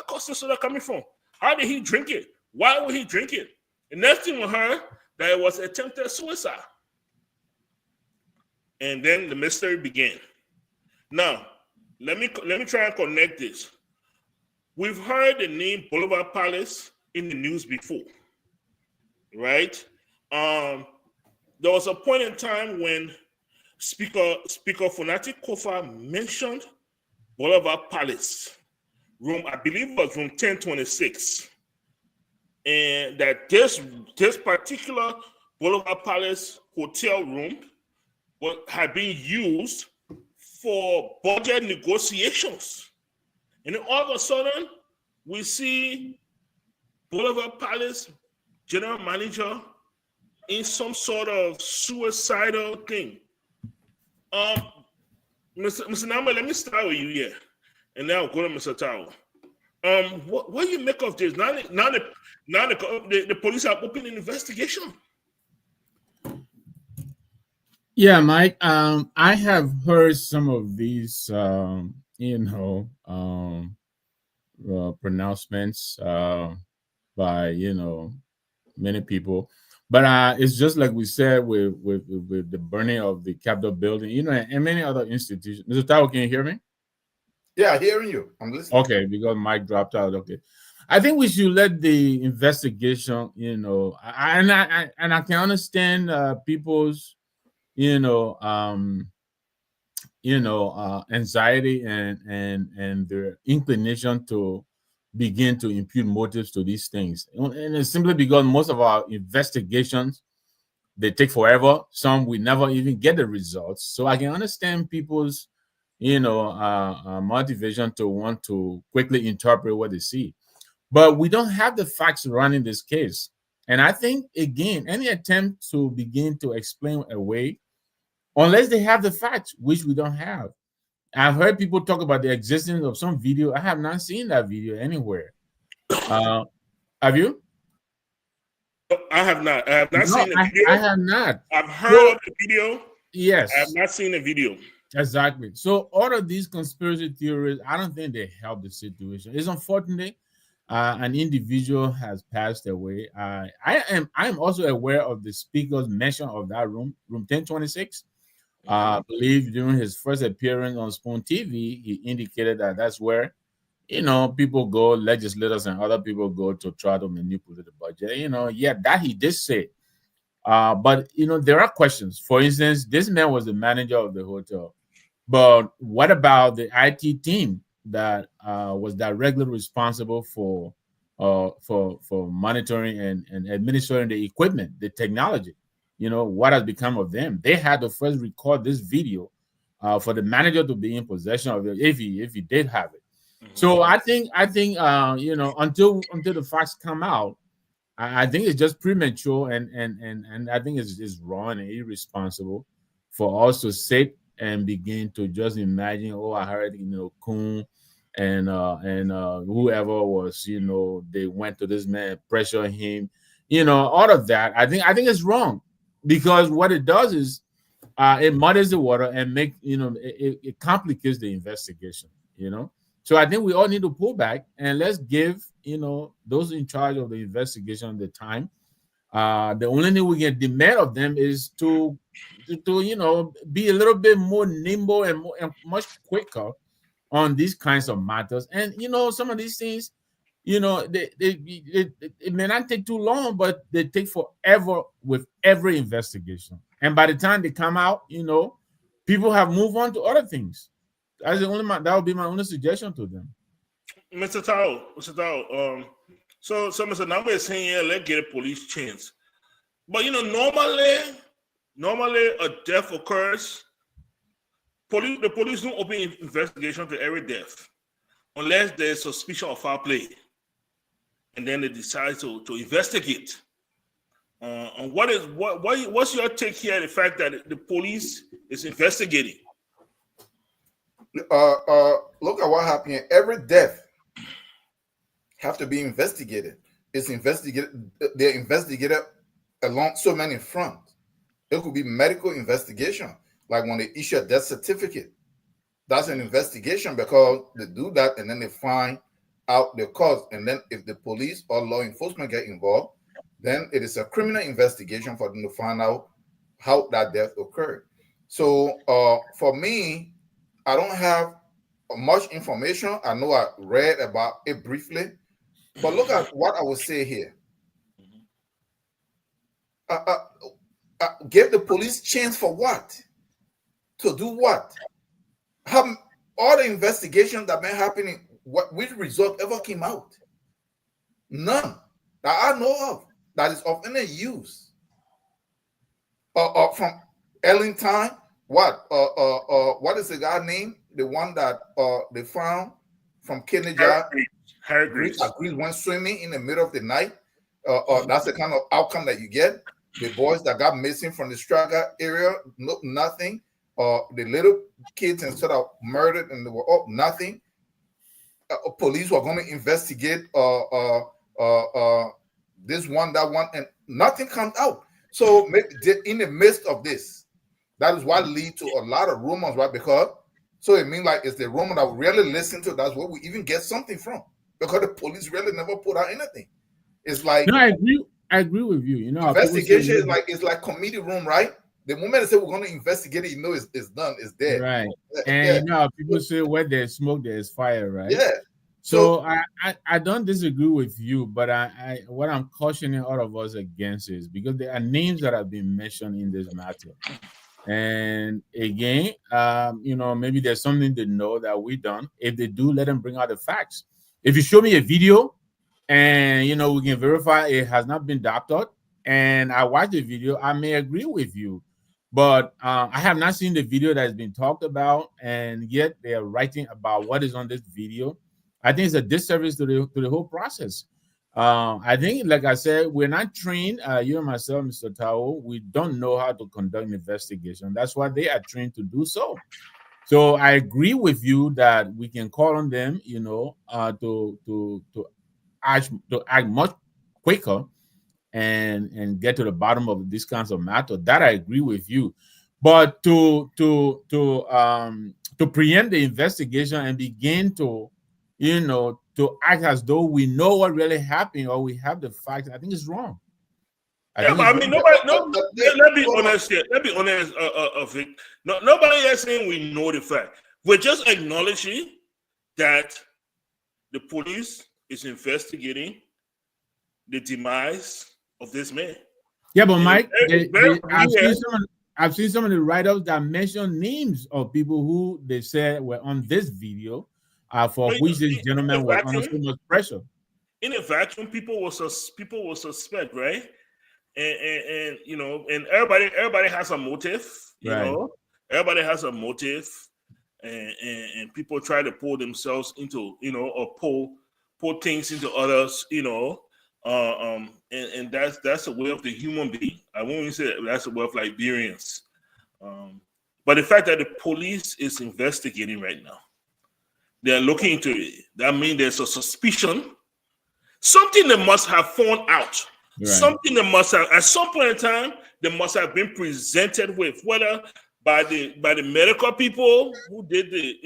[SPEAKER 4] caustic soda coming from? How did he drink it? Why would he drink it? The next thing we heard that it was attempted suicide. And then the mystery began. Now, let me try and connect this. We've heard the name Boulevard Palace in the news before, right? There was a point in time when Speaker Fonati Kofa mentioned Boulevard Palace, I believe it was room 1026, and that this particular Boulevard Palace hotel room had been used for budget negotiations. And then all of a sudden, we see Boulevard Palace general manager in some sort of suicidal thing. Mr. Namba, let me start with you here, and then I'll go to Mr. Tao. What do you make of this? Now the police have opened an investigation.
[SPEAKER 6] Yeah, Mike. I have heard some of these, pronouncements by many people, but it's just like we said with the burning of the Capitol building, and many other institutions. Mr. Tao, can you hear me?
[SPEAKER 5] Yeah, hearing you. I'm listening.
[SPEAKER 6] Okay, because Mike dropped out. Okay, I think we should let the investigation. And I can understand people's anxiety and their inclination to begin to impute motives to these things, and it's simply because most of our investigations, they take forever. Some we never even get the results. So I can understand people's motivation to want to quickly interpret what they see, but we don't have the facts running this case. And I think, again, any attempt to begin to explain away, unless they have the facts, which we don't have. I've heard people talk about the existence of some video. I have not seen that video anywhere. Have you?
[SPEAKER 4] I have not. I have not seen the video.
[SPEAKER 6] I have not.
[SPEAKER 4] I've heard of the video.
[SPEAKER 6] Yes.
[SPEAKER 4] I have not seen the video.
[SPEAKER 6] Exactly. So all of these conspiracy theories, I don't think they help the situation. It's unfortunate. An individual has passed away. I am also aware of the speaker's mention of that room 1026. I believe during his first appearance on Spoon TV, he indicated that that's where, people go, legislators and other people go to try to manipulate the budget. That he did say. But, there are questions. For instance, this man was the manager of the hotel. But what about the IT team that was directly responsible for monitoring and administering the equipment, the technology? What has become of them? They had to first record this video for the manager to be in possession of it if he did have it. Mm-hmm. So I think until the facts come out, I think it's just premature and I think it's wrong and irresponsible for us to sit and begin to just imagine, I heard Kun whoever was, they went to this man, pressure him, all of that. I think it's wrong, because what it does is it muddies the water and it complicates the investigation. So I think we all need to pull back and let's give those in charge of the investigation the time. The only thing we can demand of them is to be a little bit more nimble and much quicker on these kinds of matters. And some of these things, it may not take too long, but they take forever with every investigation. And by the time they come out, people have moved on to other things. That would be my only suggestion to them.
[SPEAKER 4] Mr. Tao, so Mr. Now we're saying, yeah, let's get a police chance. But normally a death occurs. The police don't open investigation to every death unless there's suspicion of foul play, and then they decide to investigate. And what's your take here? The fact that the police is investigating.
[SPEAKER 5] Look at what happened here. Every death have to be investigated. It's investigated. They're investigated along so many fronts. It could be medical investigation, like when they issue a death certificate. That's an investigation, because they do that and then they find out the cause. And then if the police or law enforcement get involved, then it is a criminal investigation for them to find out how that death occurred. So for me, I don't have much information. I know I read about it briefly, but look at what I would say here. Give the police chance for what? To do what? How all the investigations that been happening, which result ever came out? None that I know of that is of any use. From Ellington, what is the guy name? The one that they found from Kennedy.
[SPEAKER 4] Harry Greaves
[SPEAKER 5] went swimming in the middle of the night. That's the kind of outcome that you get. The boys that got missing from the Straga area, nothing. The little kids instead of murdered and they were up, nothing. Police were going to investigate this one, that one, and nothing comes out. So in the midst of this, that is what leads to a lot of rumors, right? Because so it means like it's the rumor that we really listen to. That's where we even get something from, because the police really never put out anything. It's like,
[SPEAKER 6] no, I agree with you.
[SPEAKER 5] Investigation is like committee room, right? The moment they say we're going to investigate it, it's done, it's dead.
[SPEAKER 6] Right. And people say where there's smoke, there's fire, right?
[SPEAKER 5] Yeah.
[SPEAKER 6] So I don't disagree with you, but I what I'm cautioning all of us against is because there are names that have been mentioned in this matter. And again, maybe there's something they know that we don't. If they do, let them bring out the facts. If you show me a video and we can verify it has not been doctored, and I watch the video, I may agree with you. But I have not seen the video that has been talked about, and yet they are writing about what is on this video. I think it's a disservice to the whole process. I think, like I said, we're not trained, you and myself, Mr. Tao, we don't know how to conduct an investigation. That's why they are trained to do so. So I agree with you that we can call on them, to act much quicker and get to the bottom of these kinds of matter. That I agree with you. But to preempt the investigation and begin to act as though we know what really happened or we have the facts, I think it's wrong.
[SPEAKER 4] Let's be honest here. Let's be honest, Vic. Nobody is saying we know the fact. We're just acknowledging that the police is investigating the demise of this man.
[SPEAKER 6] Yeah, but Mike, I've seen some of the write-ups that mention names of people who they said were on this video, for which this gentleman was under so much pressure.
[SPEAKER 4] In a vacuum, people will suspect, right? And and everybody has a motive, Everybody has a motive, and people try to pull themselves into, or pull things into others, and that's a way of the human being. I won't even say that's a way of Liberians. But the fact that the police is investigating right now, they're looking into it. That means there's a suspicion. Something they must have found out.
[SPEAKER 6] Right.
[SPEAKER 4] Something they must have, at some point in time, they must have been presented with, whether by the medical people who did the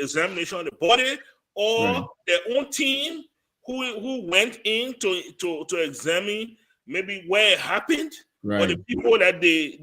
[SPEAKER 4] examination of the body, or
[SPEAKER 6] Right.
[SPEAKER 4] their own team who went in to examine maybe where it happened, or
[SPEAKER 6] Right.
[SPEAKER 4] the people that they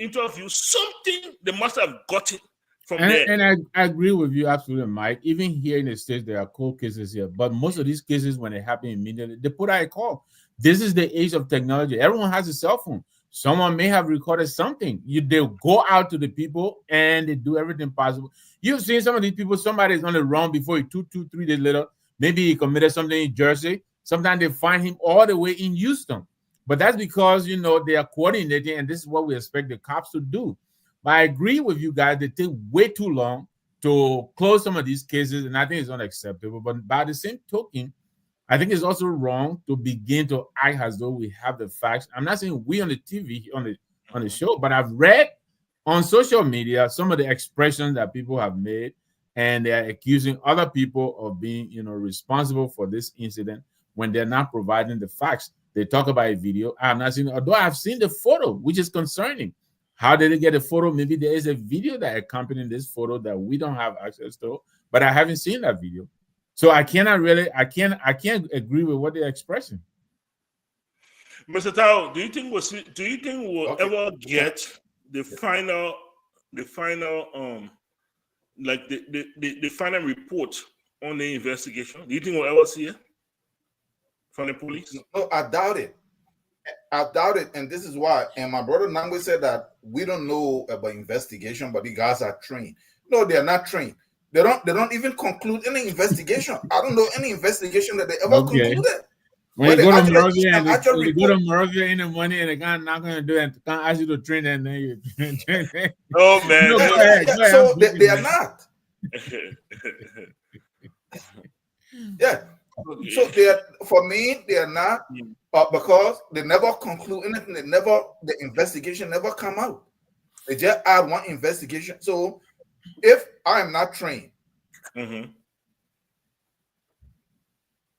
[SPEAKER 4] interview. Something they must have gotten from there.
[SPEAKER 6] And I agree with you absolutely, Mike. Even here in the States, there are cold cases here, but most of these cases, when they happen immediately, they put out a call. This is the age of technology. Everyone has a cell phone. Someone may have recorded something. They'll go out to the people and they do everything possible. You've seen some of these people, somebody's on the run before 3 days later. Maybe he committed something in Jersey. Sometimes they find him all the way in Houston. But that's because, they are coordinating, and this is what we expect the cops to do. But I agree with you guys. They take way too long to close some of these cases, and I think it's unacceptable. But by the same token, I think it's also wrong to begin to act as though we have the facts. I'm not saying we on the TV, on the show, but I've read on social media some of the expressions that people have made, and they're accusing other people of being, responsible for this incident when they're not providing the facts. They talk about a video. I'm not seeing, although I've seen the photo, which is concerning. How did they get a photo? Maybe there is a video that accompanied this photo that we don't have access to, but I haven't seen that video. So I can't agree with what they're expressing.
[SPEAKER 4] Mr. Tao, do you think we'll ever get the final the final report on the investigation? Do you think we'll ever see it from the police?
[SPEAKER 5] No, I doubt it. And this is why. And my brother Nangwe said that we don't know about investigation, but the guys are trained. No, they are not trained. They don't even conclude any investigation. I don't know any investigation that they ever concluded.
[SPEAKER 6] When you go to Moravia and you go to Moravia in the morning and the guy not going to do it, can't ask you to train and then you train.
[SPEAKER 4] Oh man!
[SPEAKER 6] No, go ahead.
[SPEAKER 5] So they are not. Yeah. So for me, they are not, because they never conclude anything. The investigation never come out. They just add one investigation. So if I am not trained,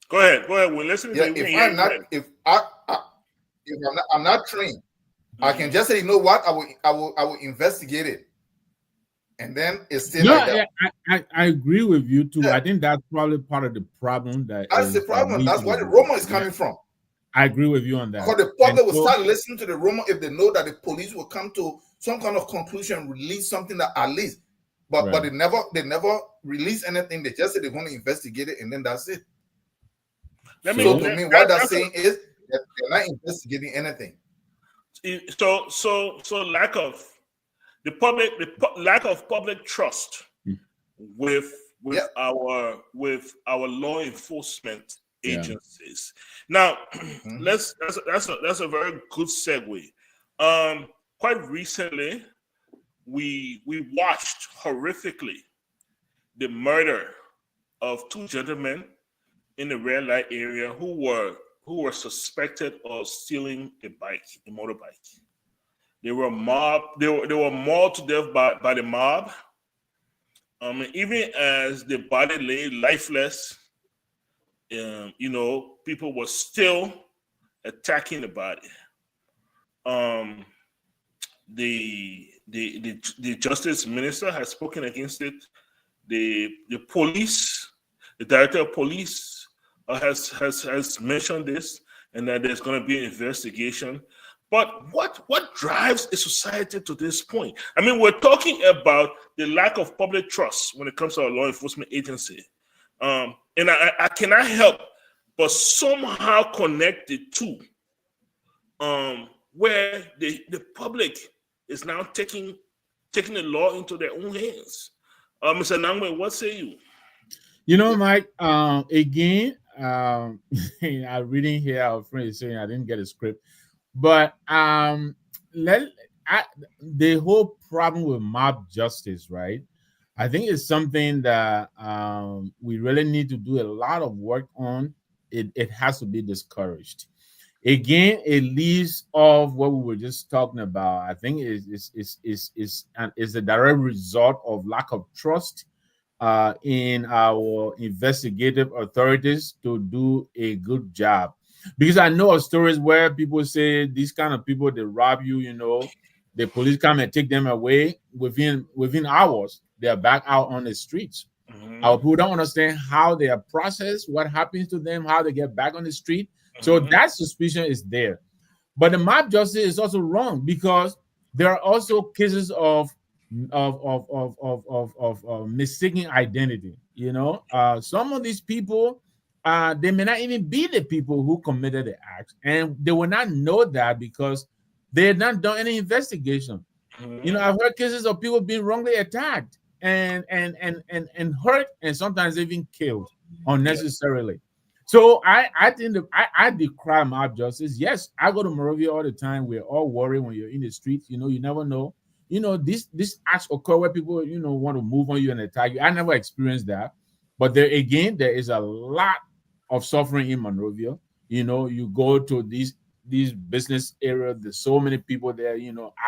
[SPEAKER 4] go ahead. We're listening.
[SPEAKER 5] Yeah, I'm not trained, I can just say, you know what, I will investigate it. And then it's still like that.
[SPEAKER 6] I agree with you too. Yeah. I think that's probably part of the problem.
[SPEAKER 5] That's the problem. That's where the rumor is coming from.
[SPEAKER 6] I agree with you on that.
[SPEAKER 5] Because the public will start listening to the rumor if they know that the police will come to some kind of conclusion, release something that at least. But they never release anything. They just say they're going to investigate it, and then that's it. To me, what that's saying is that they're not investigating anything.
[SPEAKER 4] So lack of lack of public trust with our law enforcement agencies. Now, that's a very good segue. Quite recently, we watched horrifically the murder of two gentlemen in the red light area who were suspected of stealing a motorbike. They were mobbed. They were mauled to death by the mob. Even as the body lay lifeless, people were still attacking the body. The justice minister has spoken against it. The police, the director of police, has mentioned this, and that there's going to be an investigation. But what drives a society to this point? I mean, we're talking about the lack of public trust when it comes to our law enforcement agency. And I cannot help but somehow connect the two, where the public is now taking the law into their own hands. Mr. Nangwe, what say you?
[SPEAKER 6] Mike, again, I'm reading here, our friend is saying I didn't get a script. But the whole problem with mob justice, right? I think it's something that we really need to do a lot of work on. It has to be discouraged. Again, it leaves off what we were just talking about. I think is a direct result of lack of trust in our investigative authorities to do a good job. Because I know of stories where people say these kind of people, they rob you, the police come and take them away within hours. They are back out on the streets.
[SPEAKER 4] Mhm.
[SPEAKER 6] Our people don't understand how they are processed, what happens to them, how they get back on the street. So
[SPEAKER 4] Mhm.
[SPEAKER 6] that suspicion is there. But the mob justice is also wrong because there are also cases of mistaking identity. Some of these people, they may not even be the people who committed the act, and they will not know that because they had not done any investigation.
[SPEAKER 4] Mhm.
[SPEAKER 6] I've heard cases of people being wrongly attacked and hurt, and sometimes even killed
[SPEAKER 4] Yeah.
[SPEAKER 6] unnecessarily. So I think I decry mob justice. Yes, I go to Morovia all the time. We're all worried when you're in the streets. You never know. This acts occur where people want to move on you and attack you. I never experienced that, but there is a lot of suffering in Monrovia. You go to these business areas. There's so many people there.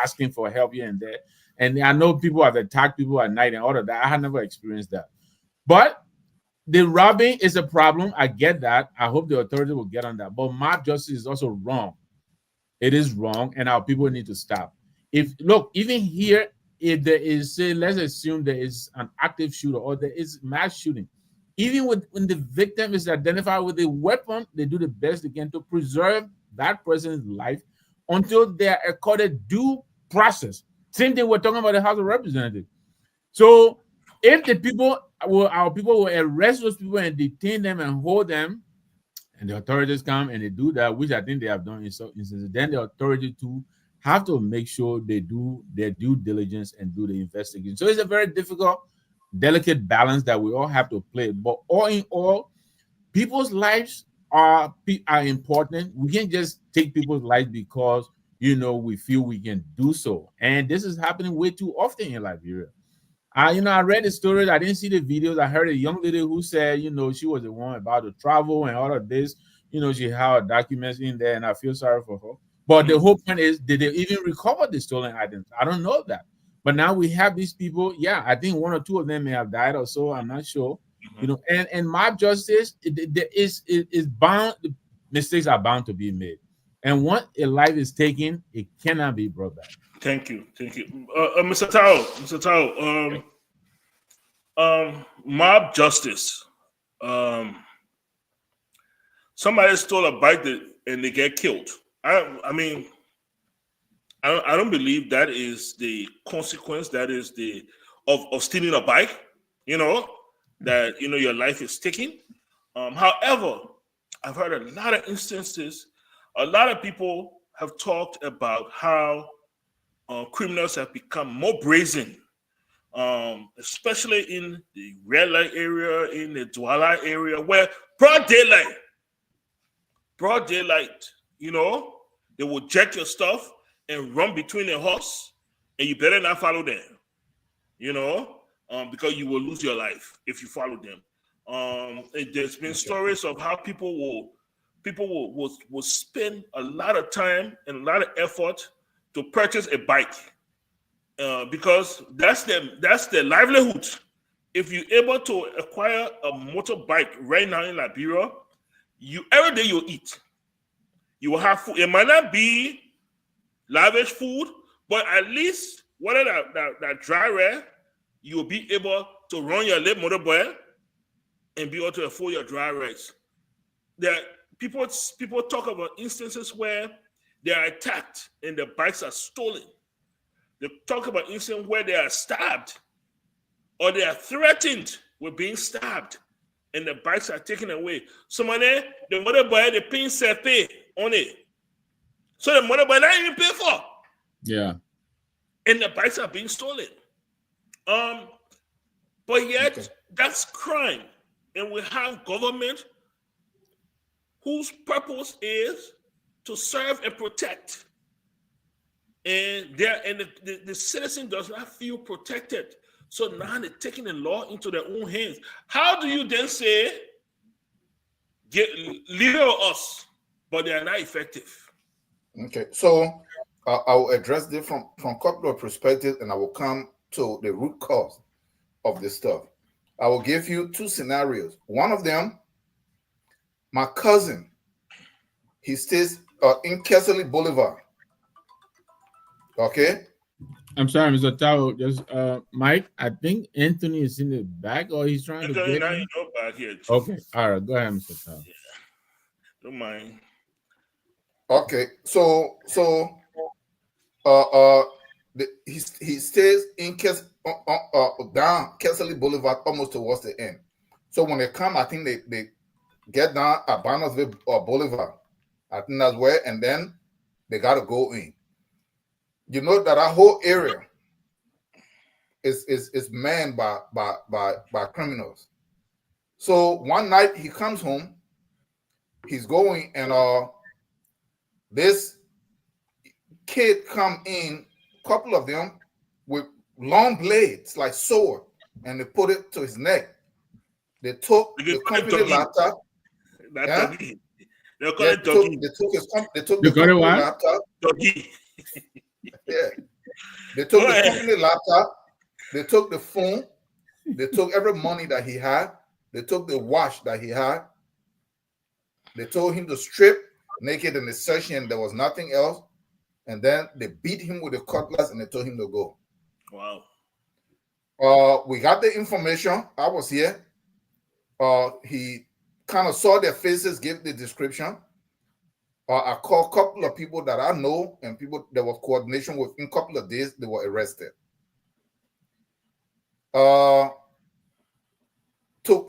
[SPEAKER 6] Asking for help here and there. And I know people have attacked people at night and all of that. I have never experienced that, but the robbing is a problem. I get that. I hope the authority will get on that. But mob justice is also wrong. It is wrong, and our people need to stop. If look, even here, if there is, say, let's assume there is an active shooter or there is mass shooting, even when the victim is identified with a weapon, they do the best they can to preserve that person's life until they are accorded due process. Same thing we're talking about the House of Representatives. So if our people will arrest those people and detain them and hold them, and the authorities come and they do that, which I think they have done in some instances, then the authority too have to make sure they do their due diligence and do the investigation. So it's a very difficult, delicate balance that we all have to play. But all in all, people's lives are important. We can't just take people's lives because we feel we can do so. And this is happening way too often in Liberia. I read the stories. I didn't see the videos. I heard a young lady who said, she was the one about to travel and all of this. She had documents in there, and I feel sorry for her. But the whole point is, did they even recover the stolen items? I don't know that. But now we have these people. Yeah, I think one or two of them may have died or so. I'm not sure. And mob justice, is bound. Mistakes are bound to be made, and once a life is taken, it cannot be brought back.
[SPEAKER 4] Thank you. Mr. Tao. Mob justice. Somebody stole a bike and they get killed. I mean, I don't believe that is the consequence. That is of stealing a bike. That your life is taken. However, I've heard a lot of instances. A lot of people have talked about how criminals have become more brazen, especially in the red light area, in the Douala area, where broad daylight, they will jack your stuff and run between the horse, and you better not follow them, because you will lose your life if you follow them. There's been stories of how people will spend a lot of time and a lot of effort to purchase a bike, because that's their livelihood. If you're able to acquire a motorbike right now in Liberia, every day you eat, you will have food. It might not be lavish food, but at least whether that dry rare, you will be able to run your little motorbike and be able to afford your dry rice. People talk about instances where they are attacked and their bikes are stolen. They talk about instances where they are stabbed or they are threatened with being stabbed and the bikes are taken away. Somebody, the motorbike, the pin set pay on it. So the motorbike not even pay for.
[SPEAKER 6] Yeah.
[SPEAKER 4] And the bikes are being stolen. But yet, that's crime. And we have government whose purpose is to serve and protect. And the citizen does not feel protected. So now they're taking the law into their own hands. How do you then say, leave it on us, but they are not effective?
[SPEAKER 5] Okay, so I will address this from a couple of perspectives, and I will come to the root cause of this stuff. I will give you two scenarios. One of them, my cousin, he stays in Kesley Boulevard. Okay.
[SPEAKER 6] I'm sorry, Mr. Tao. Just Mike, I think Anthony is in the back or he's trying to
[SPEAKER 4] Anthony,
[SPEAKER 6] get
[SPEAKER 4] now
[SPEAKER 6] in.
[SPEAKER 4] you know back here. Too.
[SPEAKER 6] Okay, all right, go ahead, Mr. Tao.
[SPEAKER 4] Yeah. Don't mind.
[SPEAKER 5] Okay, so he stays in down Kesley Boulevard almost towards the end. So when they come, I think they get down at Barnesville Boulevard. I think that's where, and then they gotta go in. You know that our whole area is manned by criminals. So one night he comes home, he's going, and this kid come in, couple of them with long blades like sword, and they put it to his neck. They took the company laptop.
[SPEAKER 4] Yeah? They took
[SPEAKER 5] the company laptop. Yeah. They took the company laptop, they took the phone, they took every money that he had, they took the watch that he had. They told him to strip naked in the session, there was nothing else. And then they beat him with a cutlass and they told him to go.
[SPEAKER 4] Wow.
[SPEAKER 5] We got the information. I was here. He kind of saw their faces, gave the description. I called a couple of people that I know and people there was coordination with. In a couple of days, they were arrested. To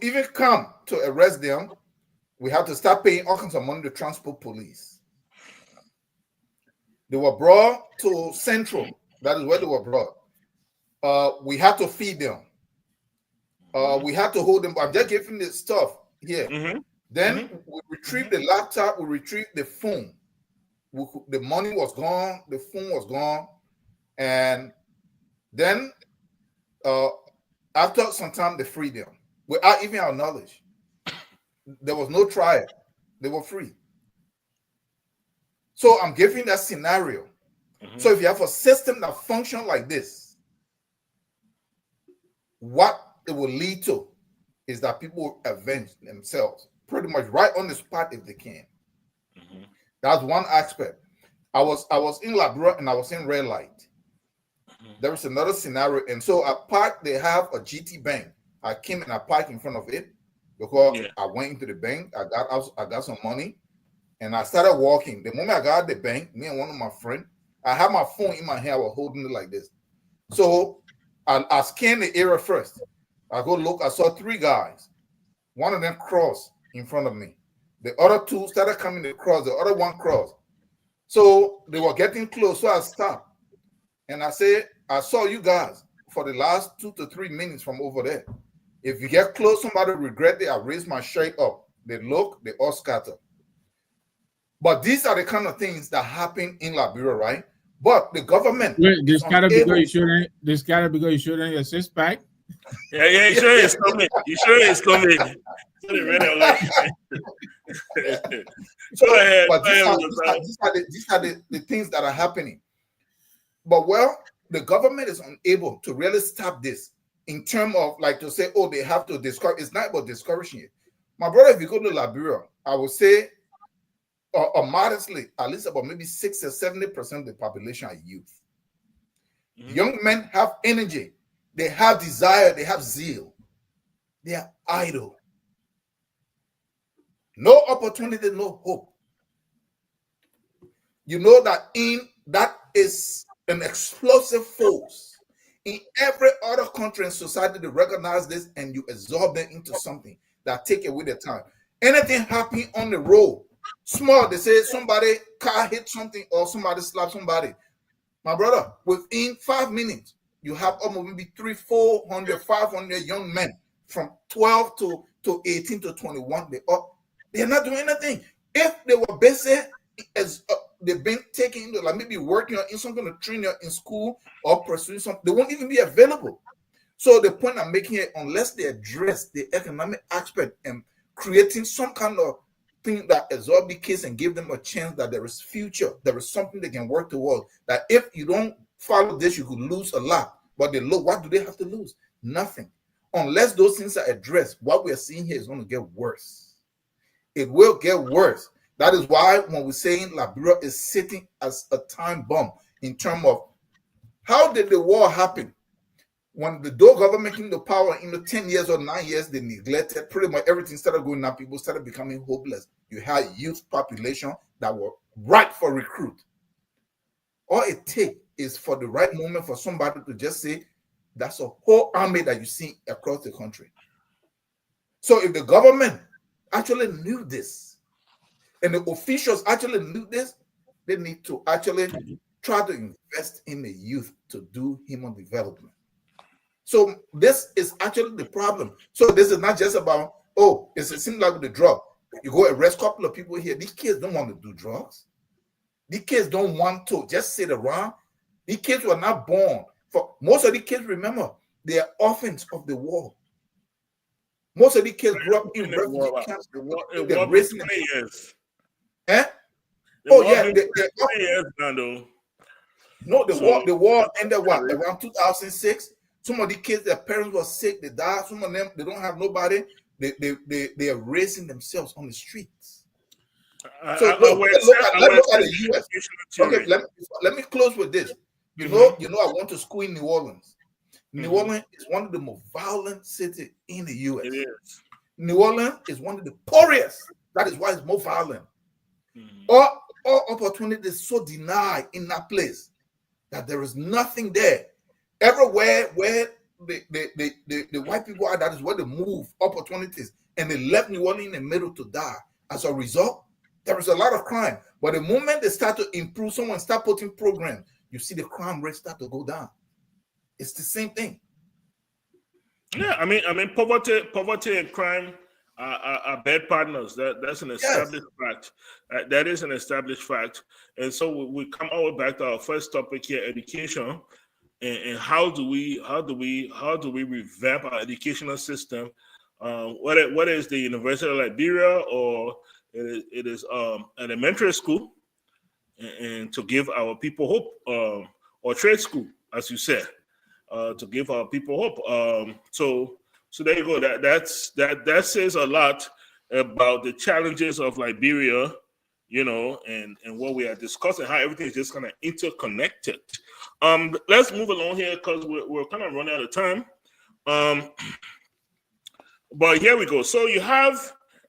[SPEAKER 5] even come to arrest them, we had to start paying all kinds of money to transport police. They were brought to Central. That is where they were brought. We had to feed them. We had to hold them. I'm just giving this stuff here.
[SPEAKER 4] Mm-hmm.
[SPEAKER 5] Then we retrieved the laptop. We retrieved the phone. The money was gone. The phone was gone. And then after some time, they freed them without even our knowledge. There was no trial. They were free. So I'm giving that scenario. So if you have a system that functions like this, what it will lead to is that people will avenge themselves pretty much right on the spot if they can. That's one aspect. I was in Liberia and I was in red light. There was another scenario, and so I parked. They have a GT bank. I came and I parked in front of it because I went into the bank. I got some money, and I started walking. The moment I got out the bank, me and one of my friends, I had my phone in my hand. I was holding it like this. So I scanned the area first. I go look. I saw three guys. One of them crossed in front of me. The other two started coming across. The other one crossed. So they were getting close. So I stopped. And I said, I saw you guys for the last 2 to 3 minutes from over there. If you get close, somebody regret it. I raise my shirt up. They look, they all scatter. But these are the kind of things that happen in Liberia, right? But the government.
[SPEAKER 6] Wait, this gotta be because you shouldn't your six pack.
[SPEAKER 4] Yeah, you sure it's coming. You sure it's coming.
[SPEAKER 5] But these are the things that are happening. But the government is unable to really stop this in terms of like to say, oh, they have to discourage. It's not about discouraging it. My brother, if you go to Liberia, I would say, modestly, at least about maybe 60 or 70% of the population are youth. Young men have energy. They have desire. They have zeal. They are idle. No opportunity, no hope. You know that is an explosive force. In every other country and society, they recognize this and you absorb them into something that take away the time. Anything happen on the road, small, they say somebody car hit something or somebody slapped somebody. My brother, within 5 minutes, you have almost maybe 300, 400, 500 young men from 12 to 18 to 21. They're not doing anything. If they were busy as they've been taken into like maybe working in something to train in school or pursuing something, they won't even be available. So the point I'm making here, unless they address the economic aspect and creating some kind of thing that absorb the kids and give them a chance that there is future, there is something they can work towards, that if you don't follow this, you could lose a lot. But they look, what do they have to lose? Nothing. unless those things are addressed, what we are seeing here is going to get worse. It will get worse. That is why when we're saying Liberia is sitting as a time bomb in terms of how did the war happen? When the Doe government came to power in the 10 years or 9 years, they neglected pretty much everything, started going down. People started becoming hopeless. You had youth population that were ripe for recruit. All it takes is for the right moment for somebody to just say, that's a whole army that you see across the country. So if the government actually knew this, and the officials actually knew this, they need to actually try to invest in the youth to do human development. So this is actually the problem. So this is not just about, oh, it seems like with the drug. You go arrest a couple of people here. These kids don't want to do drugs. These kids don't want to just sit around. These kids were not born. For most of the kids, remember, they are orphans of the war. Most of the kids grew up in refugee camps. They're raising them.
[SPEAKER 4] Years.
[SPEAKER 5] Eh? Oh yeah,
[SPEAKER 4] years now, though.
[SPEAKER 5] No, the war ended what, around 2006. Some of the kids, their parents were sick, they died. Some of them, they don't have nobody. They are raising themselves on the streets. So let's look at the U.S. Okay, let me close with this. You know, I went to school in New Orleans. New Orleans is one of the most violent cities in the U.S.
[SPEAKER 4] It is.
[SPEAKER 5] New Orleans is one of the poorest. That is why it's more violent. All opportunity is so denied in that place that there is nothing there. Everywhere where the white people are, that is where they move opportunities, and they left New Orleans in the middle to die. As a result, there is a lot of crime. But the moment they start to improve, someone start putting programs, you see the crime rate start to go down. It's the same thing.
[SPEAKER 4] Yeah, I mean, poverty and crime are bad partners. That's an established fact. That is an established fact. And so we come all back to our first topic here: education. And how do we revamp our educational system? Whether it's the University of Liberia or it is elementary school, and to give our people hope, or trade school, as you said, to give our people hope. So there you go. That says a lot about the challenges of Liberia, and what we are discussing, how everything is just kind of interconnected. Let's move along here because we're kind of running out of time. But here we go. So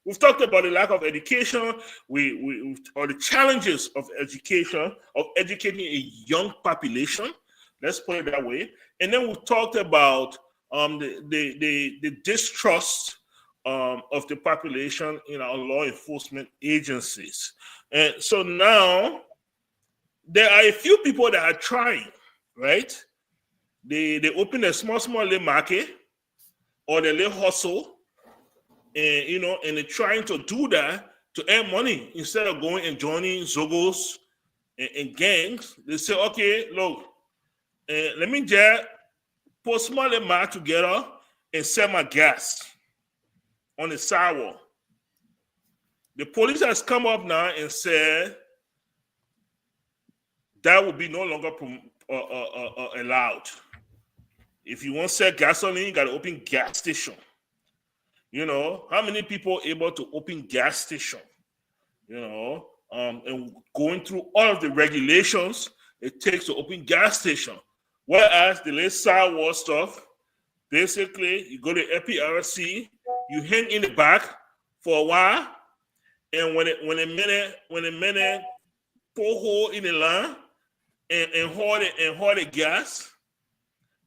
[SPEAKER 4] we've talked about the lack of education, or the challenges of education, of educating a young population. Let's put it that way. And then we've talked about the distrust of the population in our law enforcement agencies. And so now there are a few people that are trying, right? They open a small little market or the little hustle, and and they're trying to do that to earn money instead of going and joining Zogos and gangs. They say, okay, look, let me just put small little market together and sell my gas on the sidewalk. The police has come up now and said that will be no longer allowed. If you want to sell gasoline, you got to open gas station. How many people are able to open gas station? And going through all of the regulations it takes to open gas station. Whereas the little sidewalk stuff, basically, you go to FPRC, you hang in the back for a while, and when a minute pour hole in the line and hold the gas,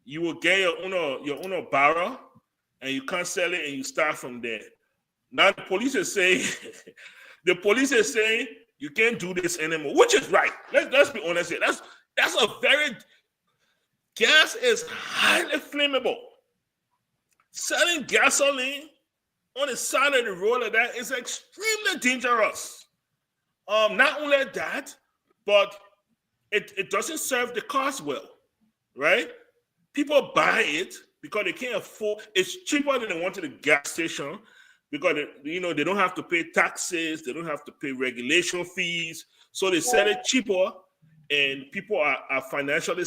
[SPEAKER 4] you will get your own barrel, and you can't sell it, and you start from there. Now the police is saying you can't do this anymore, which is right. Let's be honest here. That's a very gas is highly flammable. Selling gasoline on the side of the road like that is extremely dangerous. Not only that, but it doesn't serve the cause well, right? People buy it because they can't afford. It's cheaper than they want to the gas station because they don't have to pay taxes, they don't have to pay regulation fees, so they sell it cheaper, and people are financially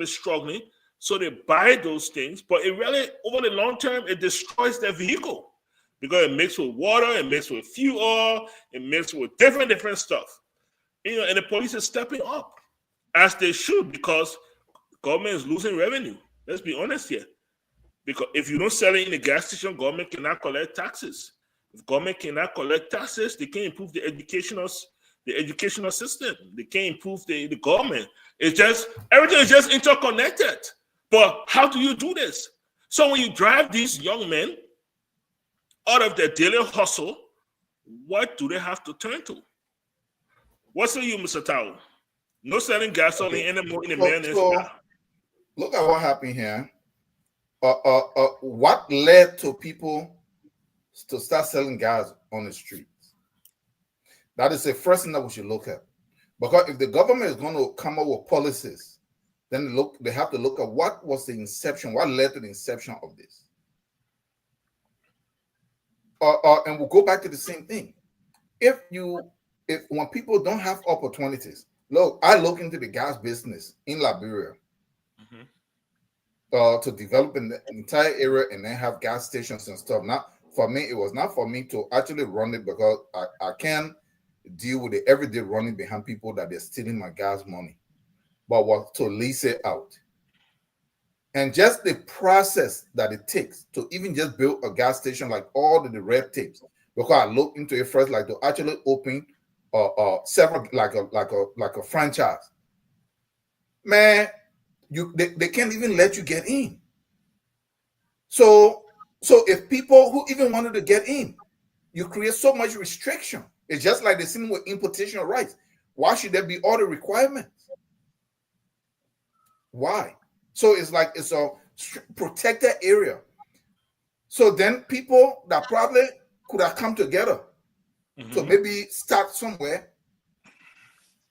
[SPEAKER 4] struggling. So they buy those things, but it really, over the long term, it destroys their vehicle because it mixes with water, it mixes with fuel, it mixes with different stuff. And the police is stepping up as they should because government is losing revenue. Let's be honest here. Because if you don't sell it in the gas station, government cannot collect taxes. If government cannot collect taxes, they can't improve the educational system. They can't improve the government. It's just everything is just interconnected. But how do you do this? So when you drive these young men out of their daily hustle, what do they have to turn to? What's for you, Mr. Tao? No selling gasoline anymore in the man's car.
[SPEAKER 5] Look at what happened here. What led to people to start selling gas on the streets? That is the first thing that we should look at. Because if the government is going to come up with policies, then they have to look at what was the inception, what led to the inception of this. And we'll go back to the same thing. If when people don't have opportunities, look, I look into the gas business in Liberia. To develop an entire area and then have gas stations and stuff. Not for me, it was not for me to actually run it because I can't deal with the everyday running behind people that they're stealing my gas money, but was to lease it out. And just the process that it takes to even just build a gas station, like all the red tapes, because I looked into it first, like to actually open several like a franchise. Man, they can't even let you get in. So if people who even wanted to get in, you create so much restriction. It's just like the same with importation rights. Why should there be all the requirements? Why? So it's like it's a protected area. So then people that probably could have come together to maybe start somewhere,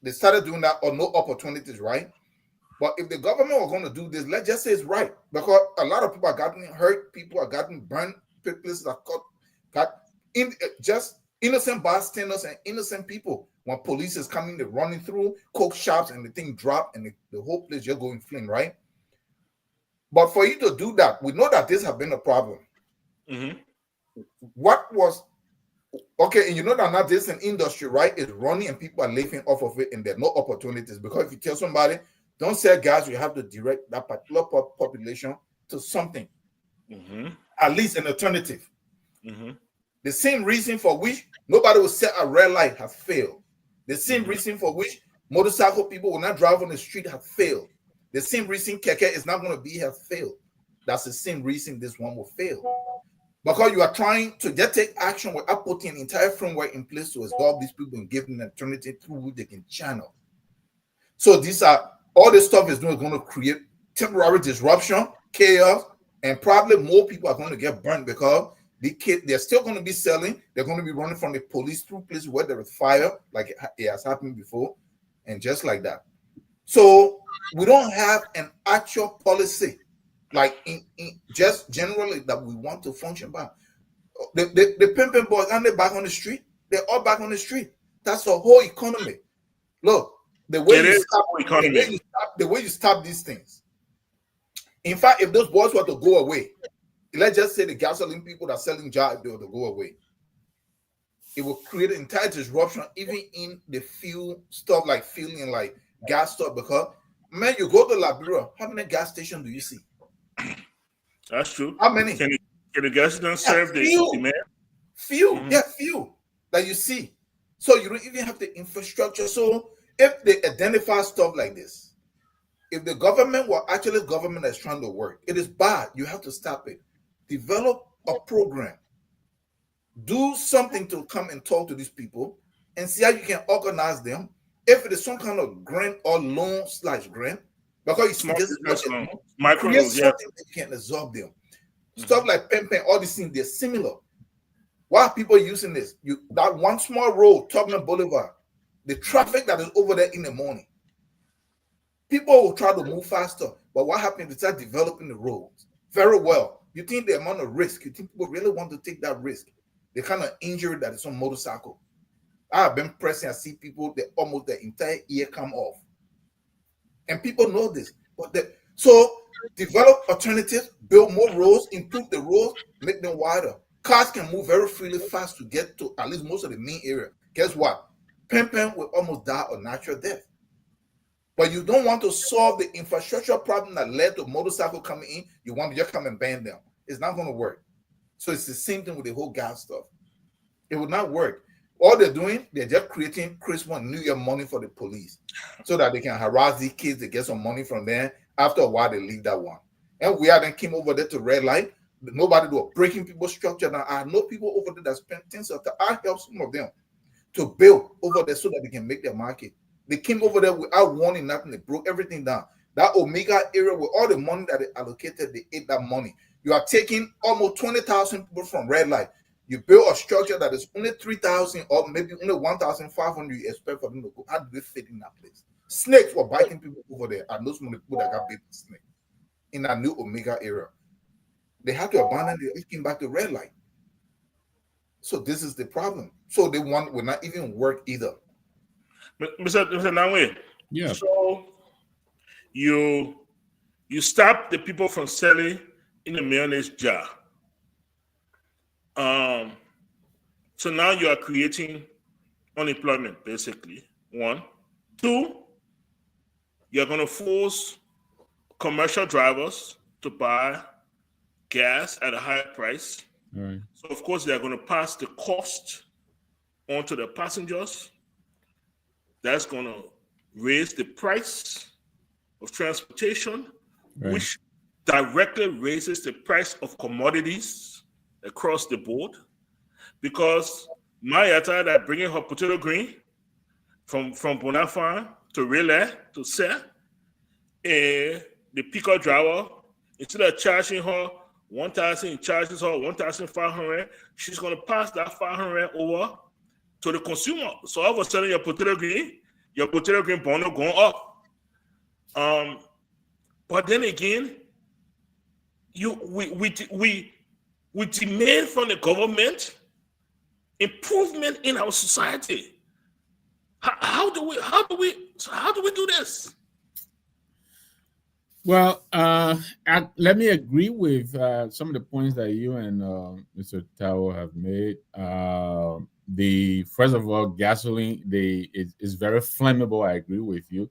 [SPEAKER 5] they started doing that or no opportunities, right? But if the government was going to do this, let's just say it's right. Because a lot of people are getting hurt, people are getting burned, places are just innocent bystanders and innocent people. When police is coming, they're running through coke shops and the thing drop and the whole place just go in flame, right? But for you to do that, we know that this has been a problem. What was okay, and you know that now this is an industry, right? It's running and people are living off of it and there are no opportunities. Because if you tell somebody, don't sell gas, you have to direct that particular population to something, at least an alternative. The same reason for which nobody will sell a red light has failed. The same reason for which motorcycle people will not drive on the street have failed. The same reason keke is not going to be has failed. That's the same reason this one will fail. Because you are trying to just take action without putting an entire framework in place to absorb these people and give them an alternative through which they can channel. So these are all this stuff is going to create temporary disruption, chaos, and probably more people are going to get burned because they're still going to be selling. They're going to be running from the police through places where there is fire, like it has happened before, and just like that. So we don't have an actual policy, like in just generally that we want to function by. The pimping boys, aren't they back on the street? They're all back on the street. That's the whole economy. Look, the way you stop these things. In fact, if those boys were to go away, let's just say the gasoline people that are selling jars, if they were to go away, it will create an entire disruption, even in the fuel stuff, like fueling and like gas stuff. Because man, you go to Liberia, how many gas stations do you see?
[SPEAKER 4] That's true.
[SPEAKER 5] How many?
[SPEAKER 4] Can the gas station serve the demand?
[SPEAKER 5] Few that you see. So you don't even have the infrastructure. So if they identify stuff like this, if the government were actually government that's trying to work, it is bad. You have to stop it. Develop a program. Do something to come and talk to these people and see how you can organize them. If it is some kind of grant or loan / grant, because it's microloans, yeah, that can absorb them. Stuff like pimping, all these things, they're similar. Why are people using this? That one small road, Tubman Boulevard, the traffic that is over there in the morning. People will try to move faster, but what happens? They start developing the roads very well. You think the amount of risk, you think people really want to take that risk? The kind of injury that is on motorcycle. I have been pressing, I see people, they almost their entire ear come off. And people know this. So develop alternatives, build more roads, improve the roads, make them wider. Cars can move very freely fast to get to at least most of the main area. Guess what? Pen will almost die a natural death. But you don't want to solve the infrastructure problem that led to motorcycle coming in. You want to just come and ban them. It's not going to work. So it's the same thing with the whole gas stuff. It would not work. All they're doing, they're just creating Christmas and New Year money for the police so that they can harass these kids to get some money from them. After a while, they leave that one. And we then came over there to red light. Nobody was breaking people's structure. Now, I know people over there that spend tens of thousands. I helped some of them to build over there so that they can make their market. They came over there without warning nothing. They broke everything down. That Omega area with all the money that they allocated, they ate that money. You are taking almost 20,000 people from red light. You build a structure that is only 3,000 or maybe only 1,500 you expect for them to go. How do they fit in that place? Snakes were biting people over there. I know some of the people that got bit with snakes in that new Omega area. They had to abandon it. They came back to red light. So this is the problem. So they will not even work either.
[SPEAKER 4] Mr. Nangwe,
[SPEAKER 6] Yeah.
[SPEAKER 4] so you stop the people from selling in the mayonnaise jar. So now you are creating unemployment, basically. 1. 2, you're going to force commercial drivers to buy gas at a higher price.
[SPEAKER 6] All right.
[SPEAKER 4] So, of course, they're going to pass the cost on to the passengers. That's going to raise the price of transportation,
[SPEAKER 6] Right.
[SPEAKER 4] which directly raises the price of commodities across the board. Because Mayata that bringing her potato green from Bonafide to Relay to Seh, and the pickup driver, instead of charging her 1,000, he charges her 1,500. She's going to pass that 500 over to the consumer. So all of a sudden, your potato green bundle going up. But then again, we demand from the government improvement in our society. How do we do this?
[SPEAKER 6] Well, let me agree with some of the points that you and Mr. Tao have made. First of all, gasoline is very flammable. I agree with you.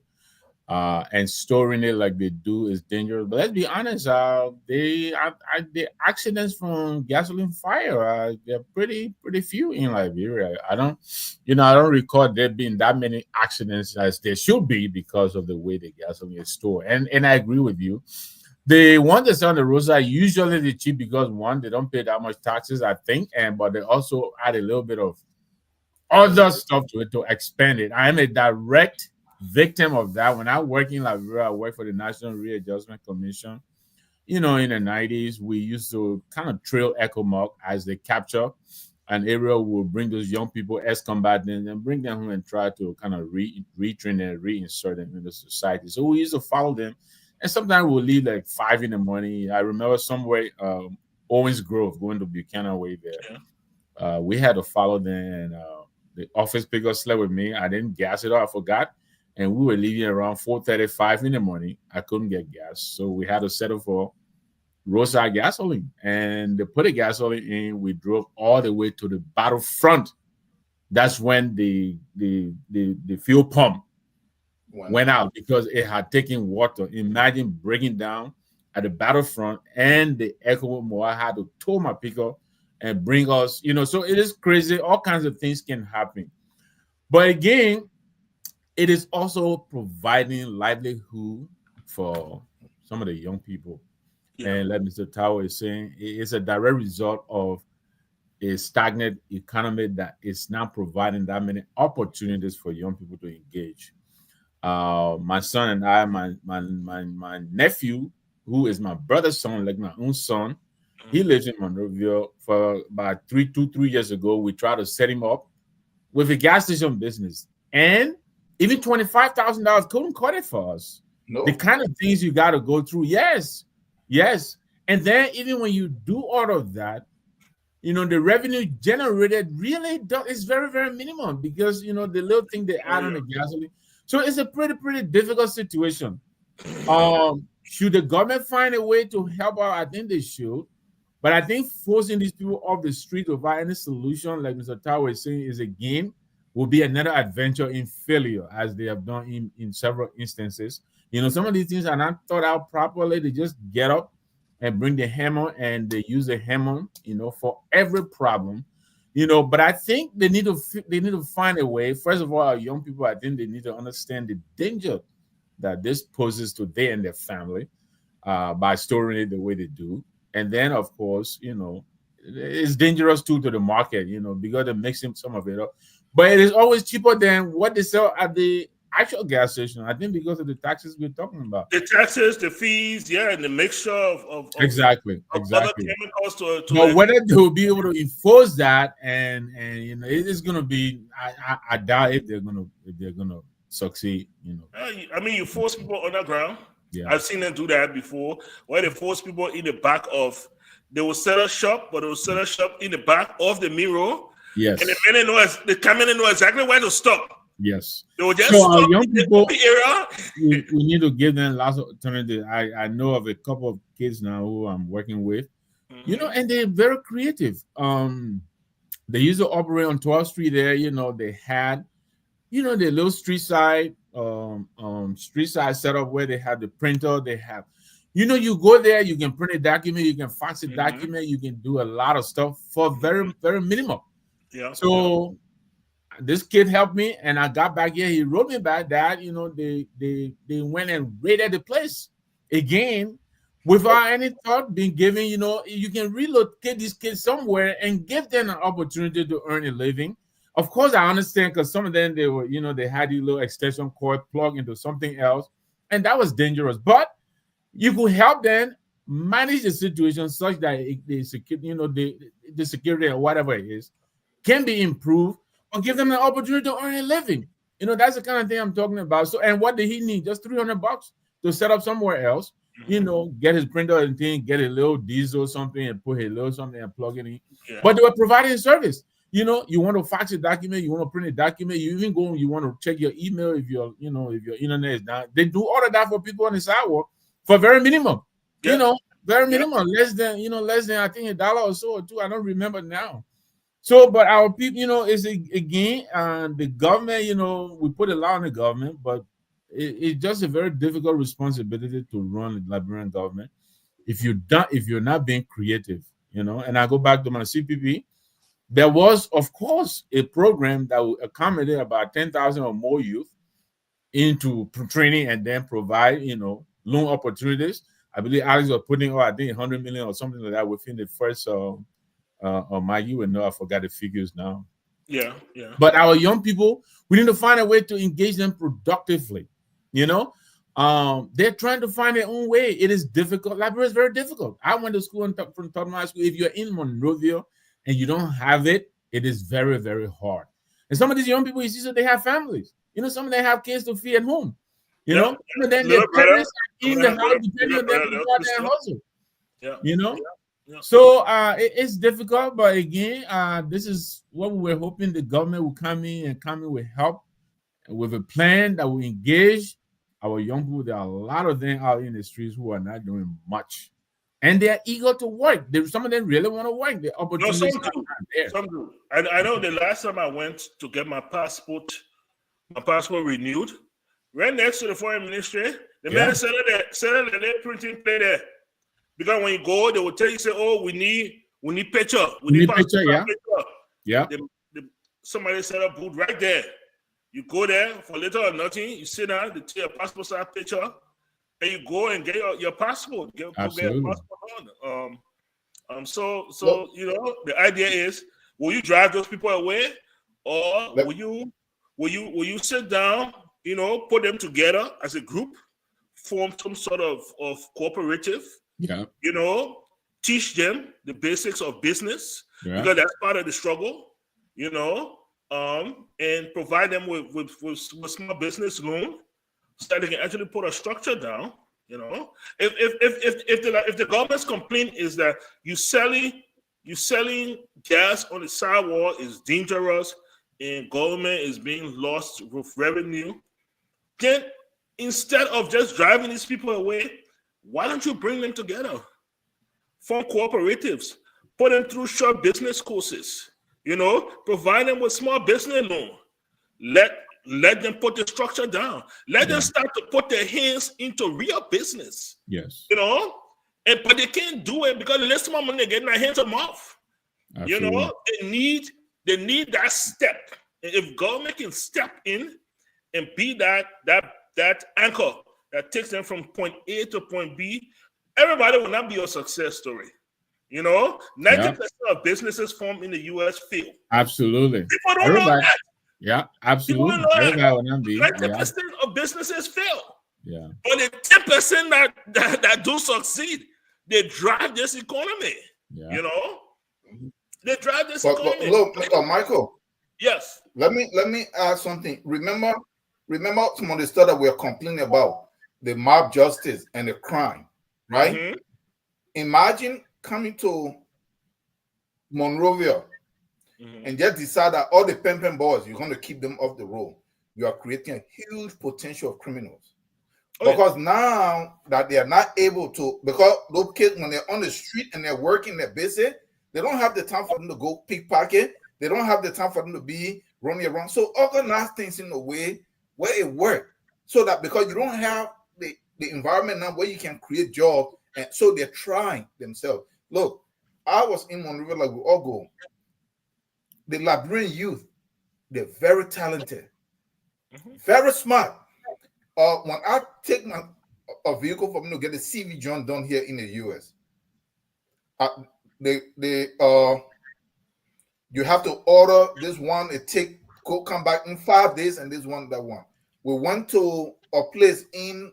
[SPEAKER 6] And storing it like they do is dangerous. But let's be honest, the accidents from gasoline fire, they're pretty few in Liberia. I don't recall there being that many accidents as there should be because of the way the gasoline is stored. And I agree with you. The ones that's on the roadside usually they're cheap because one, they don't pay that much taxes, I think, but they also add a little bit of other stuff to it to expand it. I am a direct victim of that. When I work in Liberia, I work for the National Readjustment Commission. In the 90s, we used to kind of trail ECOMOG as they capture an area. Will bring those young people as combatants and bring them home and try to kind of retrain and reinsert them in the society. So we used to follow them, and sometimes we'll leave like 5 in the morning. I remember somewhere Owens Grove going to Buchanan Way there.
[SPEAKER 4] Yeah.
[SPEAKER 6] We had to follow them, and the office picker slept with me. I didn't gas it up. I forgot. And we were leaving around 4:35 in the morning. I couldn't get gas. So we had to settle for roadside gasoline. And they put the gasoline in. We drove all the way to the battlefront. That's when the fuel pump went out because it had taken water. Imagine breaking down at the battlefront, and the Echo Moa had to tow my pickup and bring us, so it is crazy. All kinds of things can happen. But again, it is also providing livelihood for some of the young people. Yeah. And like Mr. Tao is saying, it's a direct result of a stagnant economy that is not providing that many opportunities for young people to engage. My son and I, my nephew, who is my brother's son, like my own son, he lives in Monrovia. For about 3 years ago, we tried to set him up with a gas station business. And even $25,000 couldn't cut it for us. No. The kind of things you got to go through. Yes. And then even when you do all of that, the revenue generated really is very, very minimum because, the little thing they add on the gasoline. So it's a pretty difficult situation. Should the government find a way to help out? I think they should. But I think forcing these people off the street without any solution, like Mr. Tower is saying, is again will be another adventure in failure, as they have done in several instances. Some of these things are not thought out properly. They just get up and bring the hammer, and they use the hammer, for every problem. But I think they need to find a way. First of all, our young people, I think they need to understand the danger that this poses to them and their family by storing it the way they do. And then, of course, it's dangerous too to the market, because they're mixing some of it up. But it is always cheaper than what they sell at the actual gas station. I think because of the taxes we're talking about.
[SPEAKER 4] The taxes, the fees, and the mixture of
[SPEAKER 6] exactly.
[SPEAKER 4] other chemicals to
[SPEAKER 6] but whether they will be able to enforce that, and it is going to be, I doubt if they're gonna succeed.
[SPEAKER 4] I mean, you force people underground.
[SPEAKER 6] Yeah.
[SPEAKER 4] I've seen them do that before, where they force people in the back of. They will set a shop, but they will set a shop in the back of the mirror.
[SPEAKER 6] Yes.
[SPEAKER 4] And the cameraman know exactly where to stop.
[SPEAKER 6] Yes.
[SPEAKER 4] They will just
[SPEAKER 6] so
[SPEAKER 4] stop
[SPEAKER 6] our young people,
[SPEAKER 4] the area.
[SPEAKER 6] we need to give them lots of alternatives. I know of a couple of kids now who I'm working with, and they're very creative. They used to operate on 12th Street there. They had, the little street side setup where they have the printer. They have, you go there, you can print a document, you can fax a document, you can do a lot of stuff for very, very minimal.
[SPEAKER 4] Yeah.
[SPEAKER 6] So this kid helped me, and I got back here. He wrote me back that they went and raided the place again without any thought being given. You can relocate these kids somewhere and give them an opportunity to earn a living. Of course, I understand, because some of them they were, they had these little extension cord plugged into something else, and that was dangerous. But you could help them manage the situation such that the security or whatever it is can be improved, or give them an opportunity to earn a living. That's the kind of thing I'm talking about. So, and what did he need? Just $300 to set up somewhere else. Get his printer and thing, get a little diesel or something, and put a little something and plug it in. Yeah. But they were providing service. You want to fax a document, you want to print a document, you even go, you want to check your email if your internet is down. They do all of that for people on the sidewalk for very minimum.
[SPEAKER 4] Yeah.
[SPEAKER 6] Very minimum, less than I think $1 or so or $2. I don't remember now. So, but our people, is again, the government. We put a lot on the government, but it's just a very difficult responsibility to run the Liberian government if you're not being creative. And I go back to my CPP. There was, of course, a program that would accommodate about 10,000 or more youth into training and then provide, loan opportunities. I believe Alex was putting, I think 100 million or something like that within the first. You would know, I forgot the figures now.
[SPEAKER 4] Yeah.
[SPEAKER 6] But our young people, we need to find a way to engage them productively. They're trying to find their own way. It is difficult. Liberia is very difficult. I went to school from Tottenham High School. If you're in Monrovia and you don't have it, it is very, very hard. And some of these young people, you see, so they have families. Some of them have kids to feed at home. Some of them, their parents are in the house depending on them to go out there and hustle. Yeah. So it's difficult, but again, this is what we were hoping the government will come in with help, with a plan that will engage our young people. There are a lot of them out in the streets who are not doing much, and they are eager to work. Some of them really want to work. The opportunities are there.
[SPEAKER 4] Some do. I know the last time I went to get my passport renewed, right next to the foreign ministry, the man said that they're printing play there. Because when you go, they will tell you, say, "Oh, we need picture. We need picture, picture."
[SPEAKER 6] Yeah.
[SPEAKER 4] Somebody set up booth right there. You go there for little or nothing. You sit down, they take your passport size picture, and you go and get your passport. Get your passport on. So the idea is, will you drive those people away, or will you sit down? Put them together as a group, form some sort of cooperative.
[SPEAKER 6] Yeah.
[SPEAKER 4] Teach them the basics of business, because that's part of the struggle, and provide them with small business loan so that they can actually put a structure down. If the government's complaint is that you selling gas on the sidewalk is dangerous and government is being lost with revenue, then instead of just driving these people away, Why don't you bring them together? Form cooperatives, put them through short business courses, provide them with small business loan. Let them put the structure down. Let them start to put their hands into real business.
[SPEAKER 6] Yes.
[SPEAKER 4] But they can't do it because the less amount of money they get in their hands or mouth.
[SPEAKER 6] Absolutely.
[SPEAKER 4] They need that step. And if government can step in and be that anchor that takes them from point A to point B, everybody will not be a success story. 90% of businesses formed in the U.S. fail.
[SPEAKER 6] Absolutely.
[SPEAKER 4] People don't know that.
[SPEAKER 6] Yeah, absolutely.
[SPEAKER 4] 90% of businesses fail.
[SPEAKER 6] Yeah.
[SPEAKER 4] But the 10% that do succeed, they drive this economy.
[SPEAKER 6] Yeah.
[SPEAKER 4] They drive this
[SPEAKER 5] But
[SPEAKER 4] economy.
[SPEAKER 5] look, Michael.
[SPEAKER 4] Yes.
[SPEAKER 5] Let me add something. Remember some of the stuff that we're complaining about, the mob justice and the crime, right?
[SPEAKER 4] Mm-hmm.
[SPEAKER 5] Imagine coming to Monrovia and just decide that all the pimping boys, you're going to keep them off the road. You are creating a huge potential of criminals. Because now that they are not able to, because those kids, when they're on the street and they're working, they're busy, they don't have the time for them to go pickpocket. They don't have the time for them to be running around. So organize things in a way where it works. So that because you don't have the environment now where you can create jobs, and so they're trying themselves. Look, I was in Monrovia, like we all go. The Liberian youth, they're very talented, very smart. When I take a vehicle for me to get the CV John done here in the US, you have to order this one. It come back in 5 days, and this one, that one. We went to a place in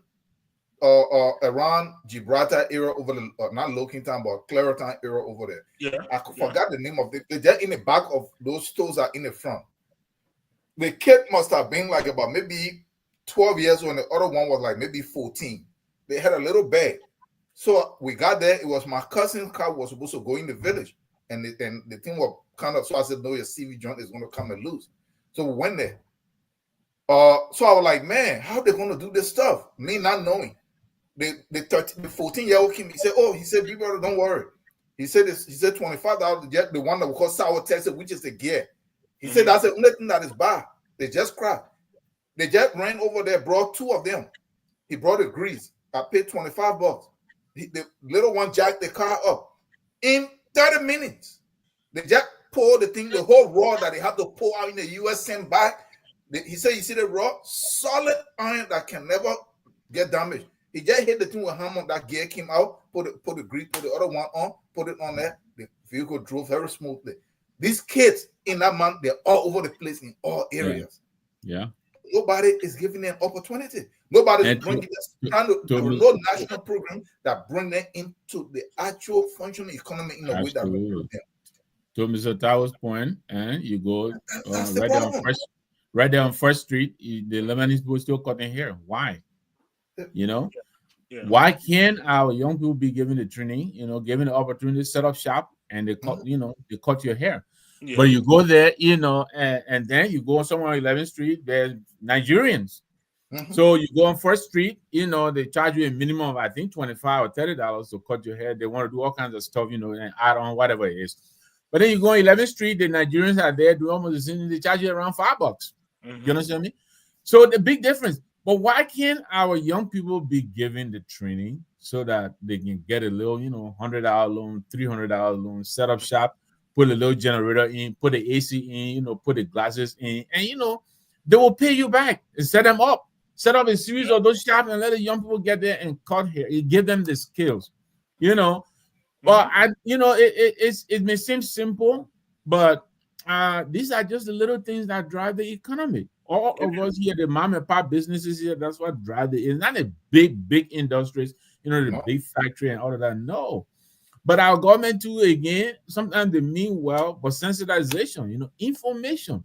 [SPEAKER 5] around Gibraltar area over the not Lockington but Clarendon area over there.
[SPEAKER 4] Yeah,
[SPEAKER 5] I forgot the name of it. They're in the back of those stores are in the front. The kid must have been like about maybe 12 years old, and the other one was like maybe 14. They had a little bag. So we got there. It was my cousin's car was supposed to go in the village, and the thing was kind of. So I said, "No, your CV joint is going to come and loose." So we went there. So I was like, "Man, how they going to do this stuff?" Me not knowing. The 14-year-old came. He said, "Oh, he said, big brother, don't worry." He said, $25. The one that we call sour Texas, which is the gear. He said, "That's the only thing that is bad. They just cracked. They just ran over there, brought 2 of them. He brought the grease. I paid $25. The little one jacked the car up in 30 minutes. They just poured the thing, the whole rod that they have to pour out in the US sent back. He said, you see the rod? Solid iron that can never get damaged. He just hit the thing with hammer. That gear came out, put the grease, put the other one on, put it on there. The vehicle drove very smoothly. These kids in that month, they're all over the place in all areas.
[SPEAKER 6] Yeah.
[SPEAKER 5] Nobody is giving them opportunity. Nobody is bringing no national program that bring them into the actual functioning economy in a way that will them.
[SPEAKER 6] To Mr. Tower's point, and you go right there on First Street, the Lebanese people still cutting hair. Why? Yeah. Why can't our young people be given the training? Given the opportunity to set up shop and they cut, they cut your hair. Yeah. But you go there, and then you go somewhere on 11th Street, there's Nigerians. Mm-hmm. So you go on First Street, they charge you a minimum of, I think, $25 or $30 to cut your hair. They want to do all kinds of stuff, and add on whatever it is. But then you go on 11th Street, the Nigerians are there doing almost the same. They charge you around $5. Mm-hmm. You understand me? So the big difference. But why can't our young people be given the training so that they can get a little, $100 loan, $300 loan, set up shop, put a little generator in, put the AC in, put the glasses in, and they will pay you back and set them up. Set up a series of those shops and let the young people get there and cut hair. You give them the skills, But it may seem simple, but these are just the little things that drive the economy. All of us here, the mom and pop businesses here, that's what drive it. It's not a big industries, the big factory and all of that. No. But our government too, again, sometimes they mean well, but sensitization, information.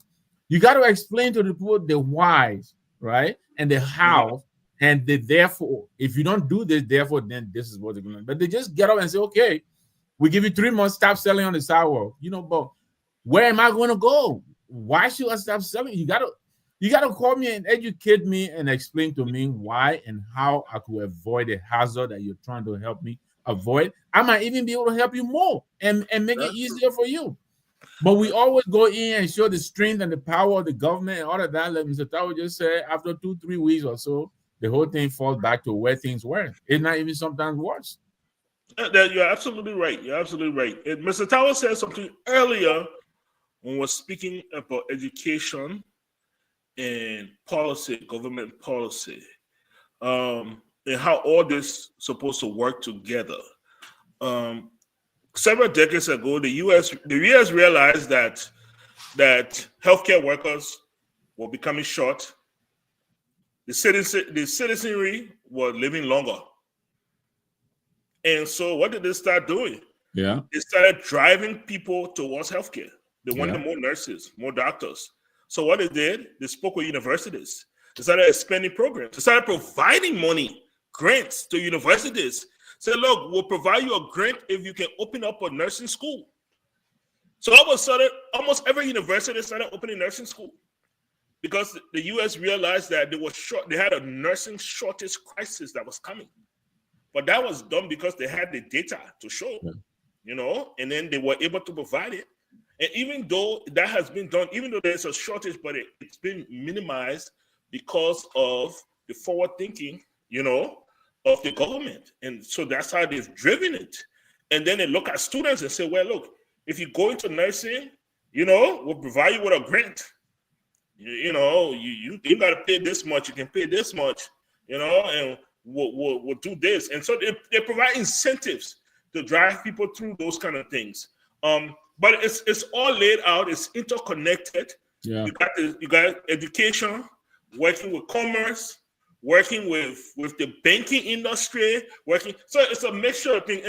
[SPEAKER 6] You got to explain to the people the whys, right? And the how, and the therefore. If you don't do this, therefore, then this is what they're going to do. But they just get up and say, okay, we give you 3 months, stop selling on the sidewalk. But where am I going to go? Why should I stop selling? You You got to call me and educate me and explain to me why and how I could avoid the hazard that you're trying to help me avoid. I might even be able to help you more and make it easier for you. But we always go in and show the strength and the power of the government and all of that. Like Mr. Tao just said, after 2-3 weeks or so, the whole thing falls back to where things were. It's not even sometimes worse.
[SPEAKER 4] You're absolutely right. You're absolutely right. Mr. Tower said something earlier when we're speaking about education and policy, government policy, and how all this supposed to work together. Several decades ago, the U.S. realized that healthcare workers were becoming short. The citizenry were living longer. And so what did they start doing?
[SPEAKER 6] Yeah.
[SPEAKER 4] They started driving people towards healthcare. They wanted more nurses, more doctors. So what they did, they spoke with universities. They started expanding programs. They started providing money, grants to universities. Say, look, we'll provide you a grant if you can open up a nursing school. So all of a sudden, almost every university started opening nursing school because the U.S. realized that they had a nursing shortage crisis that was coming. But that was done because they had the data to show, and then they were able to provide it. And even though that has been done, even though there's a shortage, but it's been minimized because of the forward thinking, of the government. And so that's how they've driven it. And then they look at students and say, well, look, if you go into nursing, we'll provide you with a grant. You got to pay this much. You can pay this much, and we'll do this. And so they provide incentives to drive people through those kind of things. But it's all laid out. It's interconnected. Yeah. You got education, working with commerce, working with the banking industry, so it's a mixture of things.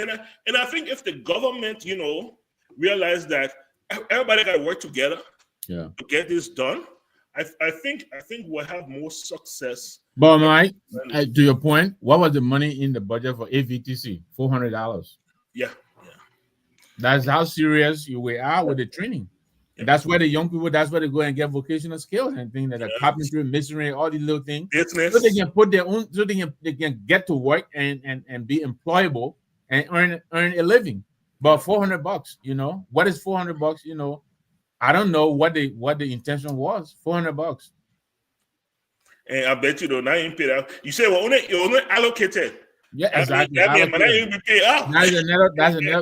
[SPEAKER 4] And I think if the government, realize that everybody got to work together to get this done, I think we'll have more success.
[SPEAKER 6] But Mike, to your point, what was the money in the budget for AVTC? $400.
[SPEAKER 4] Yeah.
[SPEAKER 6] That's how serious you are with the training. And that's where the young people, that's where they go and get vocational skills and things like that, carpentry, masonry, all these little things.
[SPEAKER 4] Business.
[SPEAKER 6] So they can put their own, so they can get to work and be employable and earn a living. But $400, what is $400? I don't know what the intention was. $400.
[SPEAKER 4] And I bet you though, now you paid out. You say you're only allocated.
[SPEAKER 6] Yeah, exactly.
[SPEAKER 4] That means now you be paid out.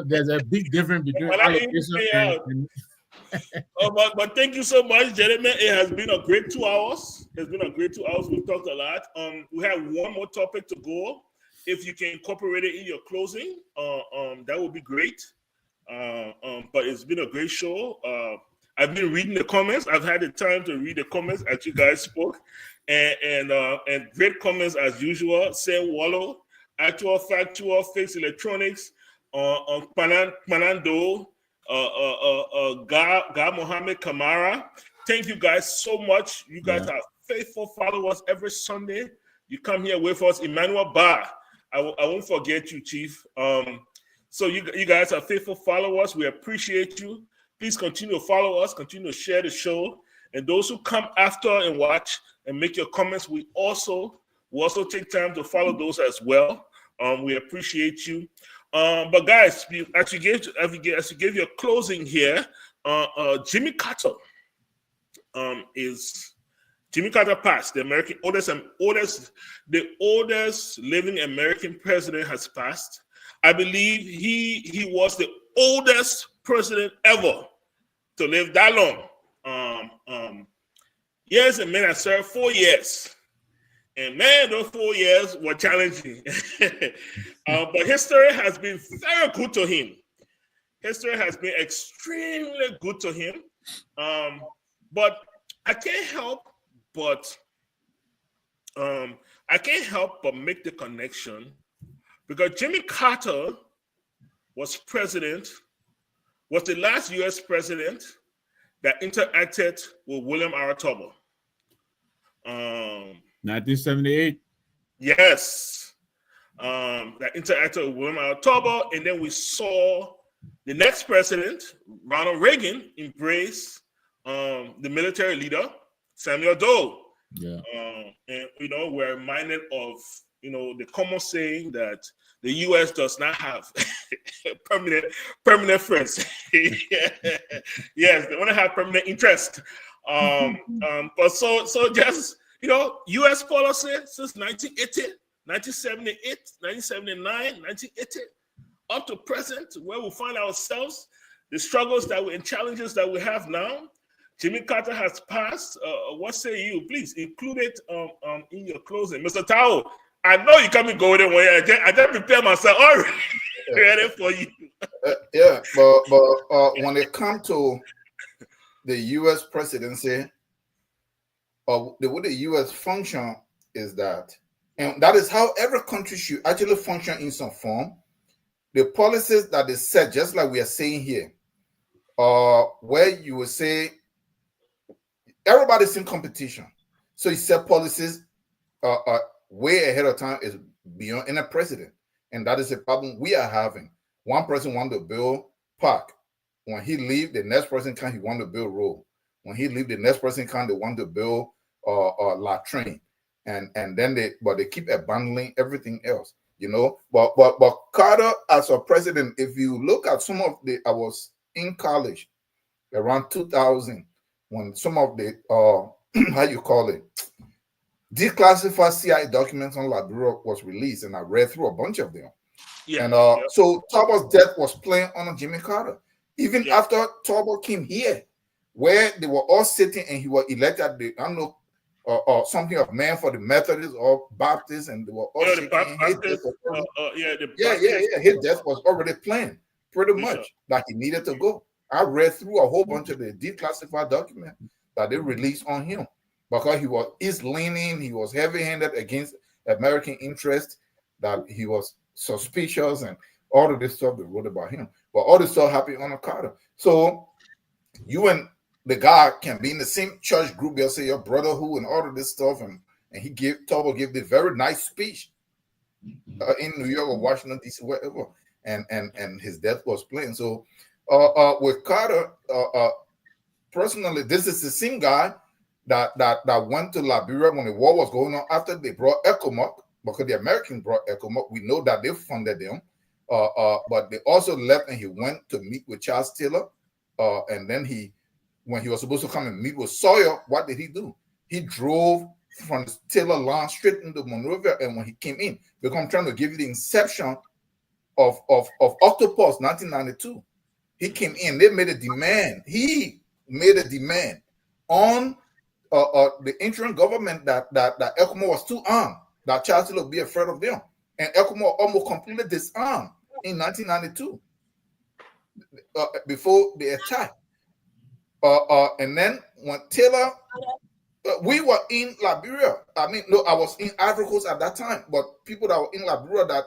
[SPEAKER 6] There's a big difference between allocation and
[SPEAKER 4] but thank you so much, gentlemen. It has been a great 2 hours. It's been a great 2 hours. We've talked a lot. We have one more topic to go. If you can incorporate it in your closing, that would be great. But it's been a great show. I've been reading the comments. I've had the time to read the comments as you guys spoke, and great comments as usual. Sam Wallow, Actual Factual, Fix Electronics, Panando, Ga Mohammed Kamara. Thank you guys so much. You guys are faithful followers every Sunday. You come here with us. Emmanuel Ba, I won't forget you, Chief. So you guys are faithful followers. We appreciate you. Please continue to follow us, continue to share the show. And those who come after and watch and make your comments, we also take time to follow those as well. We appreciate you. But guys, as you gave your closing here, Jimmy Carter Jimmy Carter passed. The oldest living American president has passed. I believe he was the oldest president ever to live that long. Years and men have served 4 years. And man, those 4 years were challenging. But history has been very good to him. History has been extremely good to him. But I can't help but make the connection, because Jimmy Carter was the last U.S. president that interacted with William R. Tubman.
[SPEAKER 6] 1978.
[SPEAKER 4] Yes. That interacted with William R. Tubman, and then we saw the next president, Ronald Reagan, embrace the military leader, Samuel Doe.
[SPEAKER 6] Yeah.
[SPEAKER 4] And we're reminded of the common saying that the U.S. does not have permanent friends. Yes, they want to have permanent interest. But so just U.S. policy since 1980, 1978, 1979, 1980, up to present, where we find ourselves, the struggles and challenges that we have now. Jimmy Carter has passed. What say you? Please include it in your closing, Mr. Tao. I know you can't be going away. I just prepare myself. All right, ready for you.
[SPEAKER 5] But when it comes to the U.S. presidency, the way the U.S. function is that, and that is how every country should actually function in some form. The policies that they set, just like we are saying here, where you will say everybody's in competition, so you set policies way ahead of time is beyond any president, and that is a problem we are having. One person want to build park. When he leave, the next person can he want to build road. When he leave, the next person can they want to build latrine, and then they keep abandoning everything else, But Carter as a president, if you look at some of I was in college around 2000 when some of the how you call it, declassified CIA documents on Liberia was released, and I read through a bunch of them. Yeah. And so Turbo's death was playing on Jimmy Carter. Even after Turbo came here, where they were all sitting and he was elected, I don't know, something of man for the Methodists or Baptists, and they were all his death was already planned, pretty much, like he needed to go. I read through a whole bunch of the declassified documents that they released on him because he was East-leaning, he was heavy-handed against American interests, that he was suspicious, and all of this stuff they wrote about him. But all this stuff happened on Carter. So you and the guy can be in the same church group, they'll say your brotherhood and all of this stuff, and Turbo gave this very nice speech in New York or Washington, D.C., wherever, and his death was planned. So with Carter, personally, this is the same guy that went to Liberia when the war was going on after they brought ECOMOG, because the Americans brought ECOMOG. We know that they funded them, but they also left and he went to meet with Charles Taylor, and then when he was supposed to come and meet with Sawyer, what did he do? He drove from the Taylor line straight into Monrovia, and when he came in, because I'm trying to give you the inception of Octopus 1992. He came in, they made a demand. He made a demand on the interim government that ECOMOG was too armed, that Charles Taylor would be afraid of them. And ECOMOG almost completely disarmed in 1992 before the attack. And then when Taylor, we were in Liberia. I was in Ivory Coast at that time, but people that were in Liberia that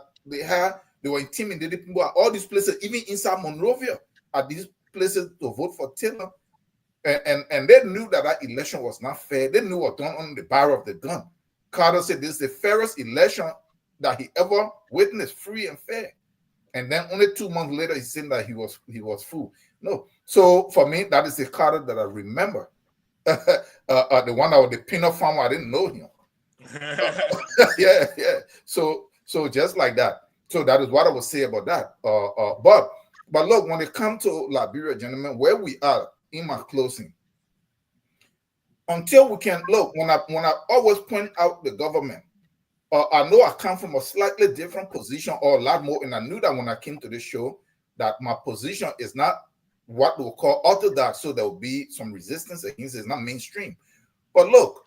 [SPEAKER 5] they were intimidated. People at all these places, even inside Monrovia, at these places to vote for Taylor. And they knew that election was not fair. They knew what done on the barrel of the gun. Carter said this is the fairest election that he ever witnessed, free and fair. And then only 2 months later, he said that he was fooled. No. So for me, that is the Carter that I remember. The one that was the peanut farmer, I didn't know him. Yeah. So just like that. So that is what I would say about that. But look, when it comes to Liberia, gentlemen, where we are in my closing, until we can look, when I always point out the government, I know I come from a slightly different position or a lot more, and I knew that when I came to this show, that my position is not what we'll call orthodox, so there will be some resistance against it. It's not mainstream. But look,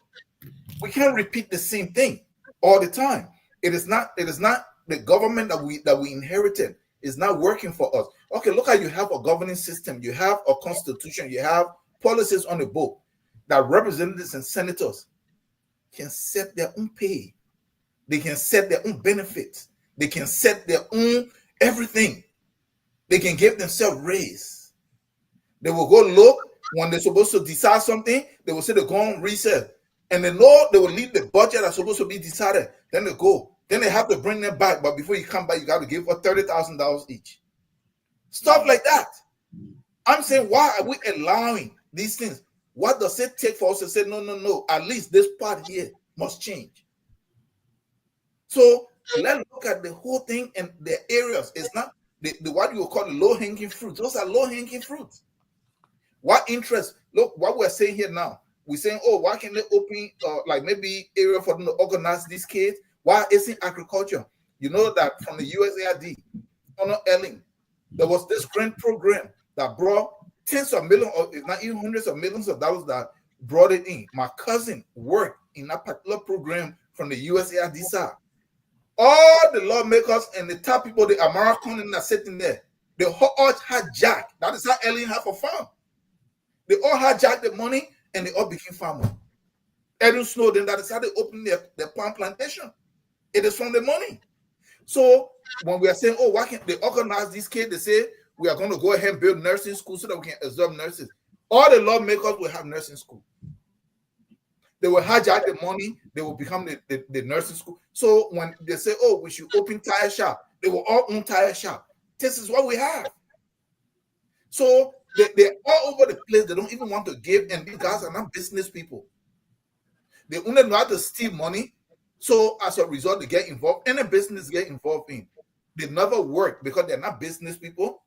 [SPEAKER 5] we can't repeat the same thing all the time. It is not the government that we inherited is not working for us. Okay, look how you have a governing system, you have a constitution, you have policies on the book that representatives and senators can set their own pay. They can set their own benefits. They can set their own everything. They can give themselves raise. They will go look when they're supposed to decide something. They will say they go on recess, and they know they will leave the budget that's supposed to be decided. Then they go. Then they have to bring them back. But before you come back, you got to give for $30,000 each. Stuff like that. I'm saying, why are we allowing these things? What does it take for us to say, no, at least this part here must change? So let's look at the whole thing and the areas. It's not the what you will call the low-hanging fruits. Those are low-hanging fruits. What interest? Look, what we're saying here now. We're saying, oh, why can't they open like maybe area for them to organize these kids? Why isn't agriculture? You know that from the USAID, Honor Elling, there was this grant program that brought tens of millions, or if not even hundreds of millions of dollars that brought it in. My cousin worked in that particular program from the USAID side. All the lawmakers and the top people, the Americans that are sitting there, they all hijacked. That is how Elling have a farm. They all hijacked the money and they all became farmers. Edwin Snowden, that is how they opened their palm plantation. It is from the money. So when we are saying, oh, why can't they organize these kids? They say, we are going to go ahead and build nursing schools so that we can absorb nurses. All the lawmakers will have nursing school. They will hijack the money. They will become the nursing school. So when they say, oh, we should open tire shop, they will all own tire shop. This is what we have. So they're all over the place. They don't even want to give. And these guys are not business people. They only know how to steal money. So as a result, they get involved. Any business get involved in. They never work because they're not business people.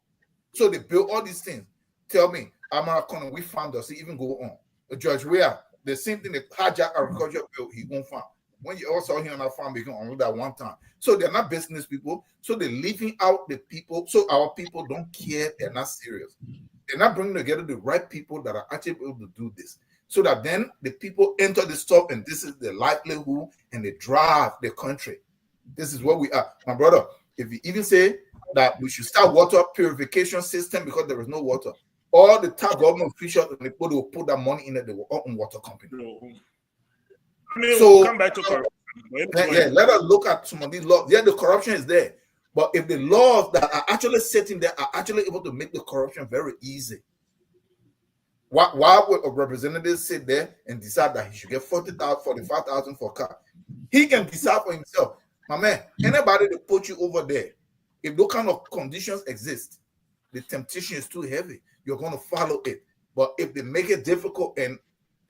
[SPEAKER 5] So they build all these things. Tell me, American, we found does it even go on? George Weah, the same thing, the hijack agriculture bill, he won't farm. When you all saw him on our farm, he can only that one time. So they're not business people. So they're leaving out the people. So our people don't care. They're not serious. They're not bringing together the right people that are actually able to do this. So that then the people enter the stuff and this is their livelihood and they drive the country. This is what we are. My brother, if you even say that we should start water purification system because there is no water, all the top government officials and the people will put that money in it, they will own water company.
[SPEAKER 4] I mean,
[SPEAKER 5] So
[SPEAKER 4] we'll come back to corruption.
[SPEAKER 5] let us look at some of these laws. Yeah, the corruption is there. But if the laws that are actually sitting there are actually able to make the corruption very easy, why would a representative sit there and decide that he should get 40,000, 45,000 for a car? He can decide for himself. My man, anybody that put you over there, if those kind of conditions exist, the temptation is too heavy. You're going to follow it. But if they make it difficult and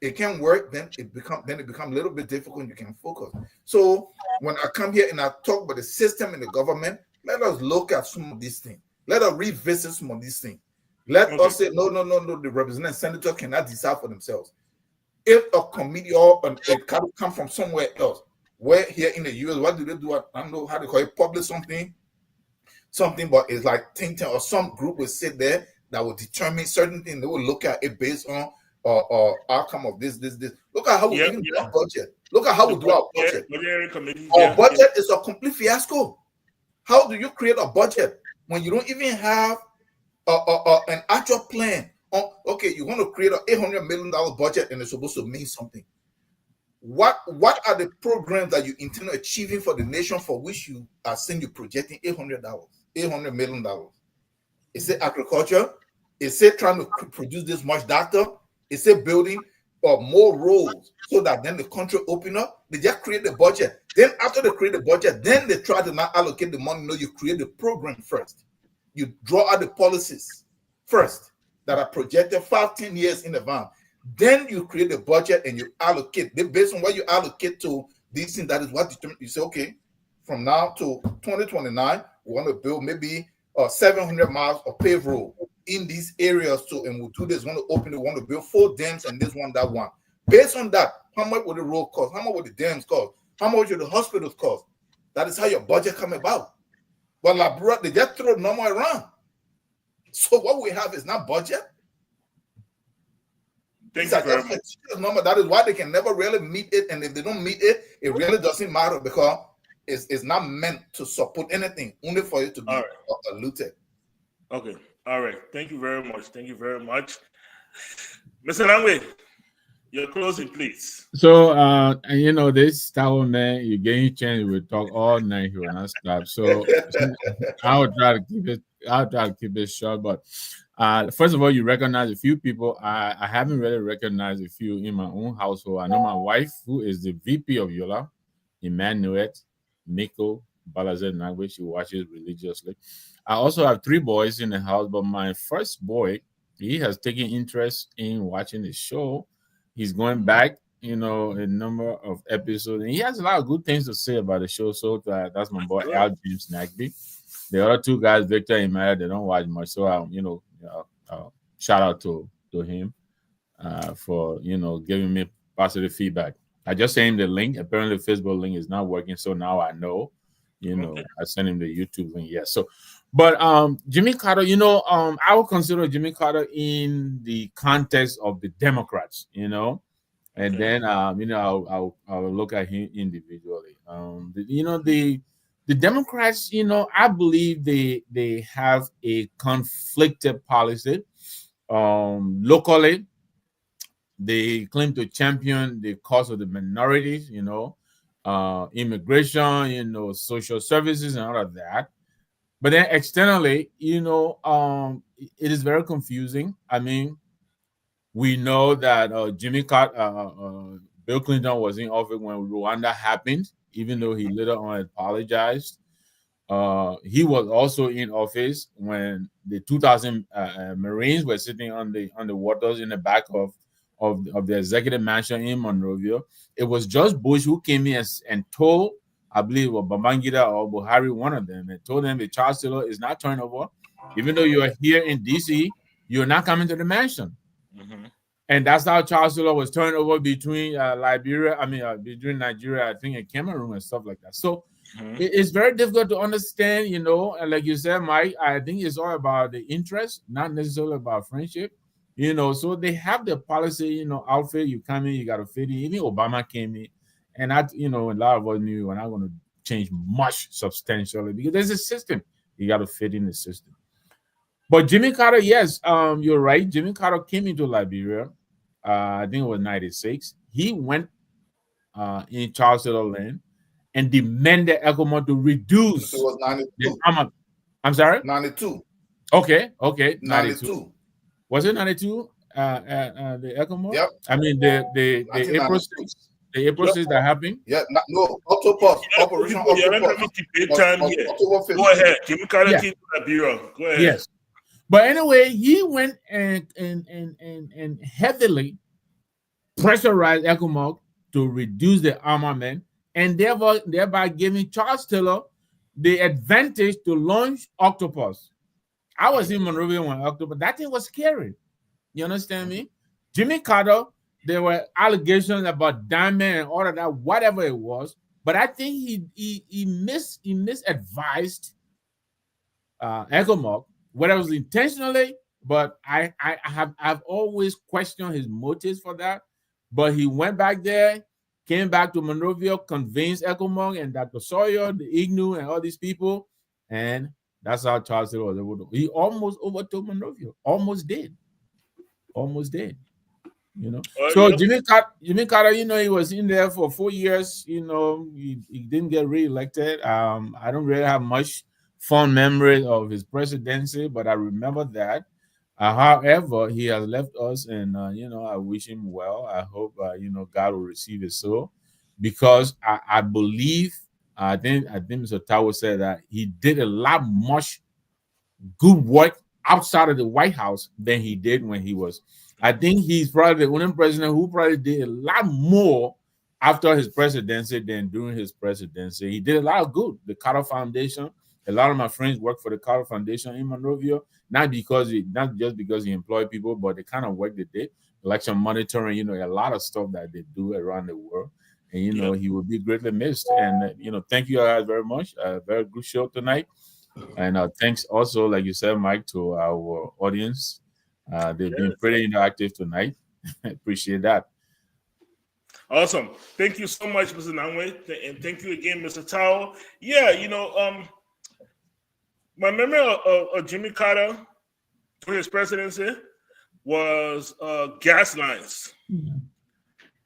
[SPEAKER 5] it can work, then it becomes a little bit difficult and you can focus. So when I come here and I talk about the system and the government, let us look at some of these things. Let us revisit some of these things. Let us say, no, the representative senator cannot decide for themselves. If a committee or it can come from somewhere else, where here in the US, what do they do? I don't know how to call it, publish something, but it's like think tank or some group will sit there that will determine certain things. They will look at it based on outcome of this. Look at how we even do our budget. Look at how we do our budget. Our budget is a complete fiasco. How do you create a budget when you don't even have an actual plan? Okay, you want to create an $800 million budget and it's supposed to mean something. What are the programs that you intend on achieving for the nation for which you are saying you're projecting $800 million? Is it agriculture? Is it trying to produce this much data? Is it building more roads so that then the country open up? They just create the budget. Then after they create the budget, then they try to not allocate the money. No, you create the program first. You draw out the policies first that are projected 5-10 years in advance. Then you create the budget and you allocate. Then based on what you allocate to these things, that is what determines. You say, okay, from now to 2029, we want to build maybe 700 miles of paved road in these areas too, and we'll do this. We want to open it. We want to build 4 dams and this one, that one. Based on that, how much will the road cost? How much will the dams cost? How much will the hospitals cost? That is how your budget come about. But like, they just throw number around. So what we have is not budget.
[SPEAKER 4] Thank you very much.
[SPEAKER 5] Number. That is why they can never really meet it, and if they don't meet it, it really doesn't matter because it's not meant to support anything, only for it to be looted.
[SPEAKER 4] Okay. All right. Thank you very much. Thank you very much. Mr. Langway, your closing, please.
[SPEAKER 6] So, and you know, this Tower man, you getting a chance, we'll talk all night here and not stop. So, I'll try to keep it short. But first of all, you recognize a few people. I haven't really recognized a few in my own household. I know my wife, who is the VP of Yola, Emmanuel Miko Balazer Nagwe. She watches religiously. I also have 3 boys in the house, but my first boy, he has taken interest in watching the show. He's going back, a number of episodes, and he has a lot of good things to say about the show. So that's my boy Al James Nagby. The other two guys, Victor and Maya, they don't watch much. So shout out to him for giving me positive feedback. I just sent him the link. Apparently, the Facebook link is not working, so now I know. I sent him the YouTube link. Yes. So, but Jimmy Carter, I would consider Jimmy Carter in the context of the Democrats, and then I'll look at him individually. The Democrats, I believe they have a conflicted policy. Locally, they claim to champion the cause of the minorities, immigration, social services, and all of that. But then externally, it is very confusing. I mean, we know that Bill Clinton was in office when Rwanda happened, even though he later on apologized. He was also in office when the 2,000 Marines were sitting on the waters in the back of the executive mansion in Monrovia. It was George Bush who came in and told, I believe it was Babangida or Buhari, one of them, and told them the Charles Taylor is not turned over. Even though you are here in DC, you're not coming to the mansion. Mm-hmm. And that's how Charles Taylor was turned over between between Nigeria, I think, and Cameroon and stuff like that. So it's very difficult to understand, and like you said, Mike, I think it's all about the interest, not necessarily about friendship. So they have the policy, outfit, you come in, you got to fit in. Even Obama came in, and a lot of us knew we're not going to change much substantially because there's a system. You got to fit in the system. But Jimmy Carter, yes, you're right. Jimmy Carter came into Liberia, I think it was 96. He went in Charles Taylor land and demanded ECOMOG to reduce.
[SPEAKER 5] It was 92.
[SPEAKER 6] I'm sorry?
[SPEAKER 5] 92.
[SPEAKER 6] Okay.
[SPEAKER 5] 92.
[SPEAKER 6] Was it 92? The ECOMOG?
[SPEAKER 5] Yep.
[SPEAKER 6] I mean the April 6th. The April 6th that happened?
[SPEAKER 5] Yeah, no, Octopus. Operation Octopus.
[SPEAKER 4] Go ahead. Jimmy Carter came to Liberia. Go ahead.
[SPEAKER 6] Yes. But anyway, he went and heavily pressurized ECOMOG to reduce the armament and thereby giving Charles Taylor the advantage to launch Octopus. I was in Monrovia when Octopus. That thing was scary. You understand me? Jimmy Carter, there were allegations about diamond and all of that, whatever it was. But I think he misadvised ECOMOG, whether it was intentionally, but I've always questioned his motives for that. But he went back there, came back to Monrovia, convinced ECOMOG and Dr. Sawyer, the IGNU, and all these people, and that's how Charles Taylor was able to. He almost overtook Monrovia. Almost did. So Jimmy Carter, he was in there for 4 years. He didn't get reelected. I don't really have much fond memory of his presidency, but I remember that. However, he has left us, and I wish him well. I hope God will receive his soul, because I believe I think Mr. Tower said that he did a lot much good work outside of the White House than he did when he was. I think he's probably the only president who probably did a lot more after his presidency than during his presidency. He did a lot of good. The Carter Foundation. A lot of my friends work for the Carter Foundation in Monrovia, not just because he employed people, but the kind of work they did, election monitoring, a lot of stuff that they do around the world. And, he will be greatly missed. And, thank you guys very much. A very good show tonight. And thanks also, like you said, Mike, to our audience. They've been pretty interactive tonight. Appreciate that.
[SPEAKER 4] Awesome. Thank you so much, Mr. Nangwe. And thank you again, Mr. Tao. Yeah, my memory of Jimmy Carter during his presidency was gas lines. Mm-hmm.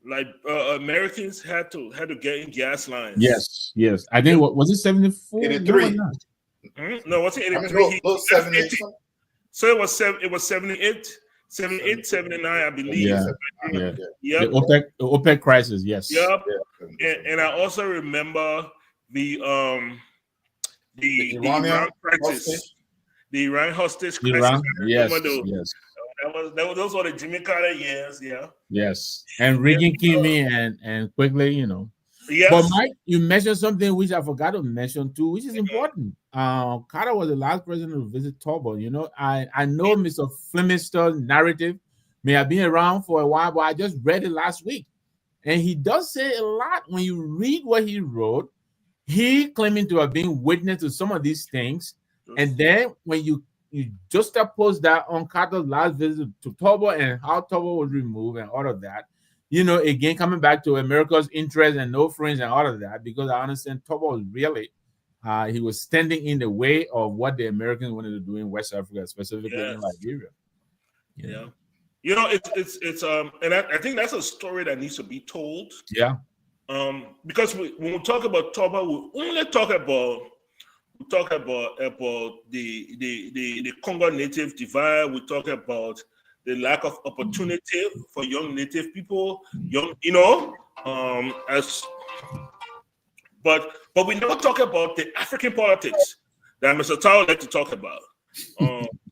[SPEAKER 4] Like Americans had to get in gas lines.
[SPEAKER 6] Yes. I think was it 74?
[SPEAKER 5] 83.
[SPEAKER 4] No, was it 83?
[SPEAKER 5] No, 78.
[SPEAKER 4] So it was 78, 79, I believe.
[SPEAKER 6] Yeah.
[SPEAKER 4] Yep.
[SPEAKER 6] The OPEC crisis, yes.
[SPEAKER 4] Yep. And I also remember the Iran crisis. The Iran hostage crisis.
[SPEAKER 6] Yes.
[SPEAKER 4] Those were the Jimmy Carter years. Yeah.
[SPEAKER 6] Yes, and Reggie came in and quickly,
[SPEAKER 4] Yes.
[SPEAKER 6] But Mike, you mentioned something which I forgot to mention too, which is important. Carter was the last president to visit Togo. I know Mr. Flemister's narrative may have been around for a while, but I just read it last week. And he does say a lot when you read what he wrote. He claiming to have been witness to some of these things. And then when you just oppose that on Carter's last visit to Togo and how Togo was removed and all of that, again, coming back to America's interest and no friends and all of that, because I understand Togo was really, he was standing in the way of what the Americans wanted to do in West Africa, specifically in Liberia.
[SPEAKER 4] Yeah. It's and I think that's a story that needs to be told.
[SPEAKER 6] Yeah.
[SPEAKER 4] Because when we talk about Togo, we only talk about the Congo Native divide. We talk about the lack of opportunity for young Native people, but we never talk about the African politics that Mr. Tao like to talk about.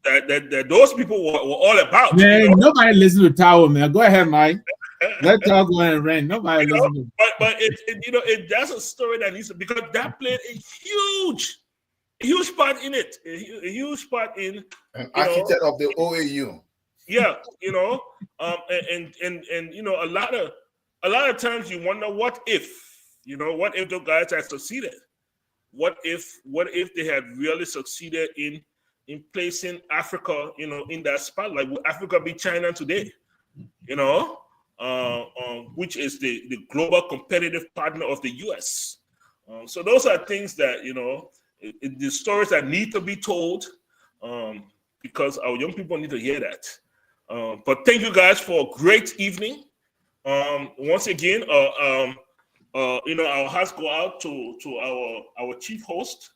[SPEAKER 4] That those people were all about.
[SPEAKER 6] Man, nobody listens to Tao, man. Go ahead, Mike. Let Tao go and rant. Nobody listens to.
[SPEAKER 4] But that's a story that needs to, because that played a huge part in it. A huge part in
[SPEAKER 5] an architect of the OAU.
[SPEAKER 4] Yeah, and a lot of times you wonder what if those guys had succeeded? What if they had really succeeded in placing Africa, in that spotlight? Would Africa be China today? Which is the global competitive partner of the US. So those are things that, the stories that need to be told, because our young people need to hear that. But thank you guys for a great evening. Once again, our hearts go out to our chief host,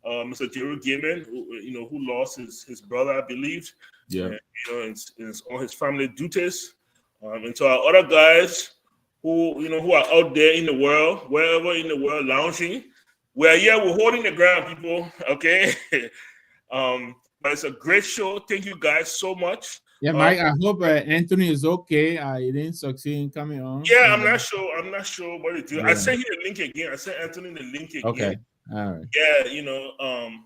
[SPEAKER 4] Mr. Jerry Gaiman, who lost his brother, I believe.
[SPEAKER 6] Yeah.
[SPEAKER 4] And, on his family duties. And to our other guys who are out there in the world, wherever in the world, lounging. We're holding the ground, people. Okay. But it's a great show. Thank you guys so much.
[SPEAKER 6] Yeah, Mike, I hope Anthony is okay. He didn't succeed in coming on.
[SPEAKER 4] Yeah, I'm not sure what to do. Yeah. I sent you the link again. I sent Anthony the link again.
[SPEAKER 6] Okay. All right.
[SPEAKER 4] Yeah,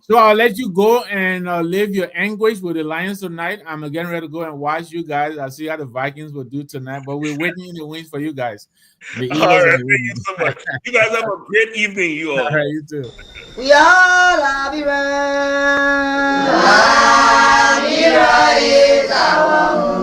[SPEAKER 6] So I'll let you go and live your anguish with the Lions tonight. I'm getting ready to go and watch you guys. I'll see how the Vikings will do tonight, but we're waiting in the wings for you guys.
[SPEAKER 4] All right, thank you so much. You guys have a great evening, you all.
[SPEAKER 6] All right, you too.
[SPEAKER 7] We all love you, man. Liberia is our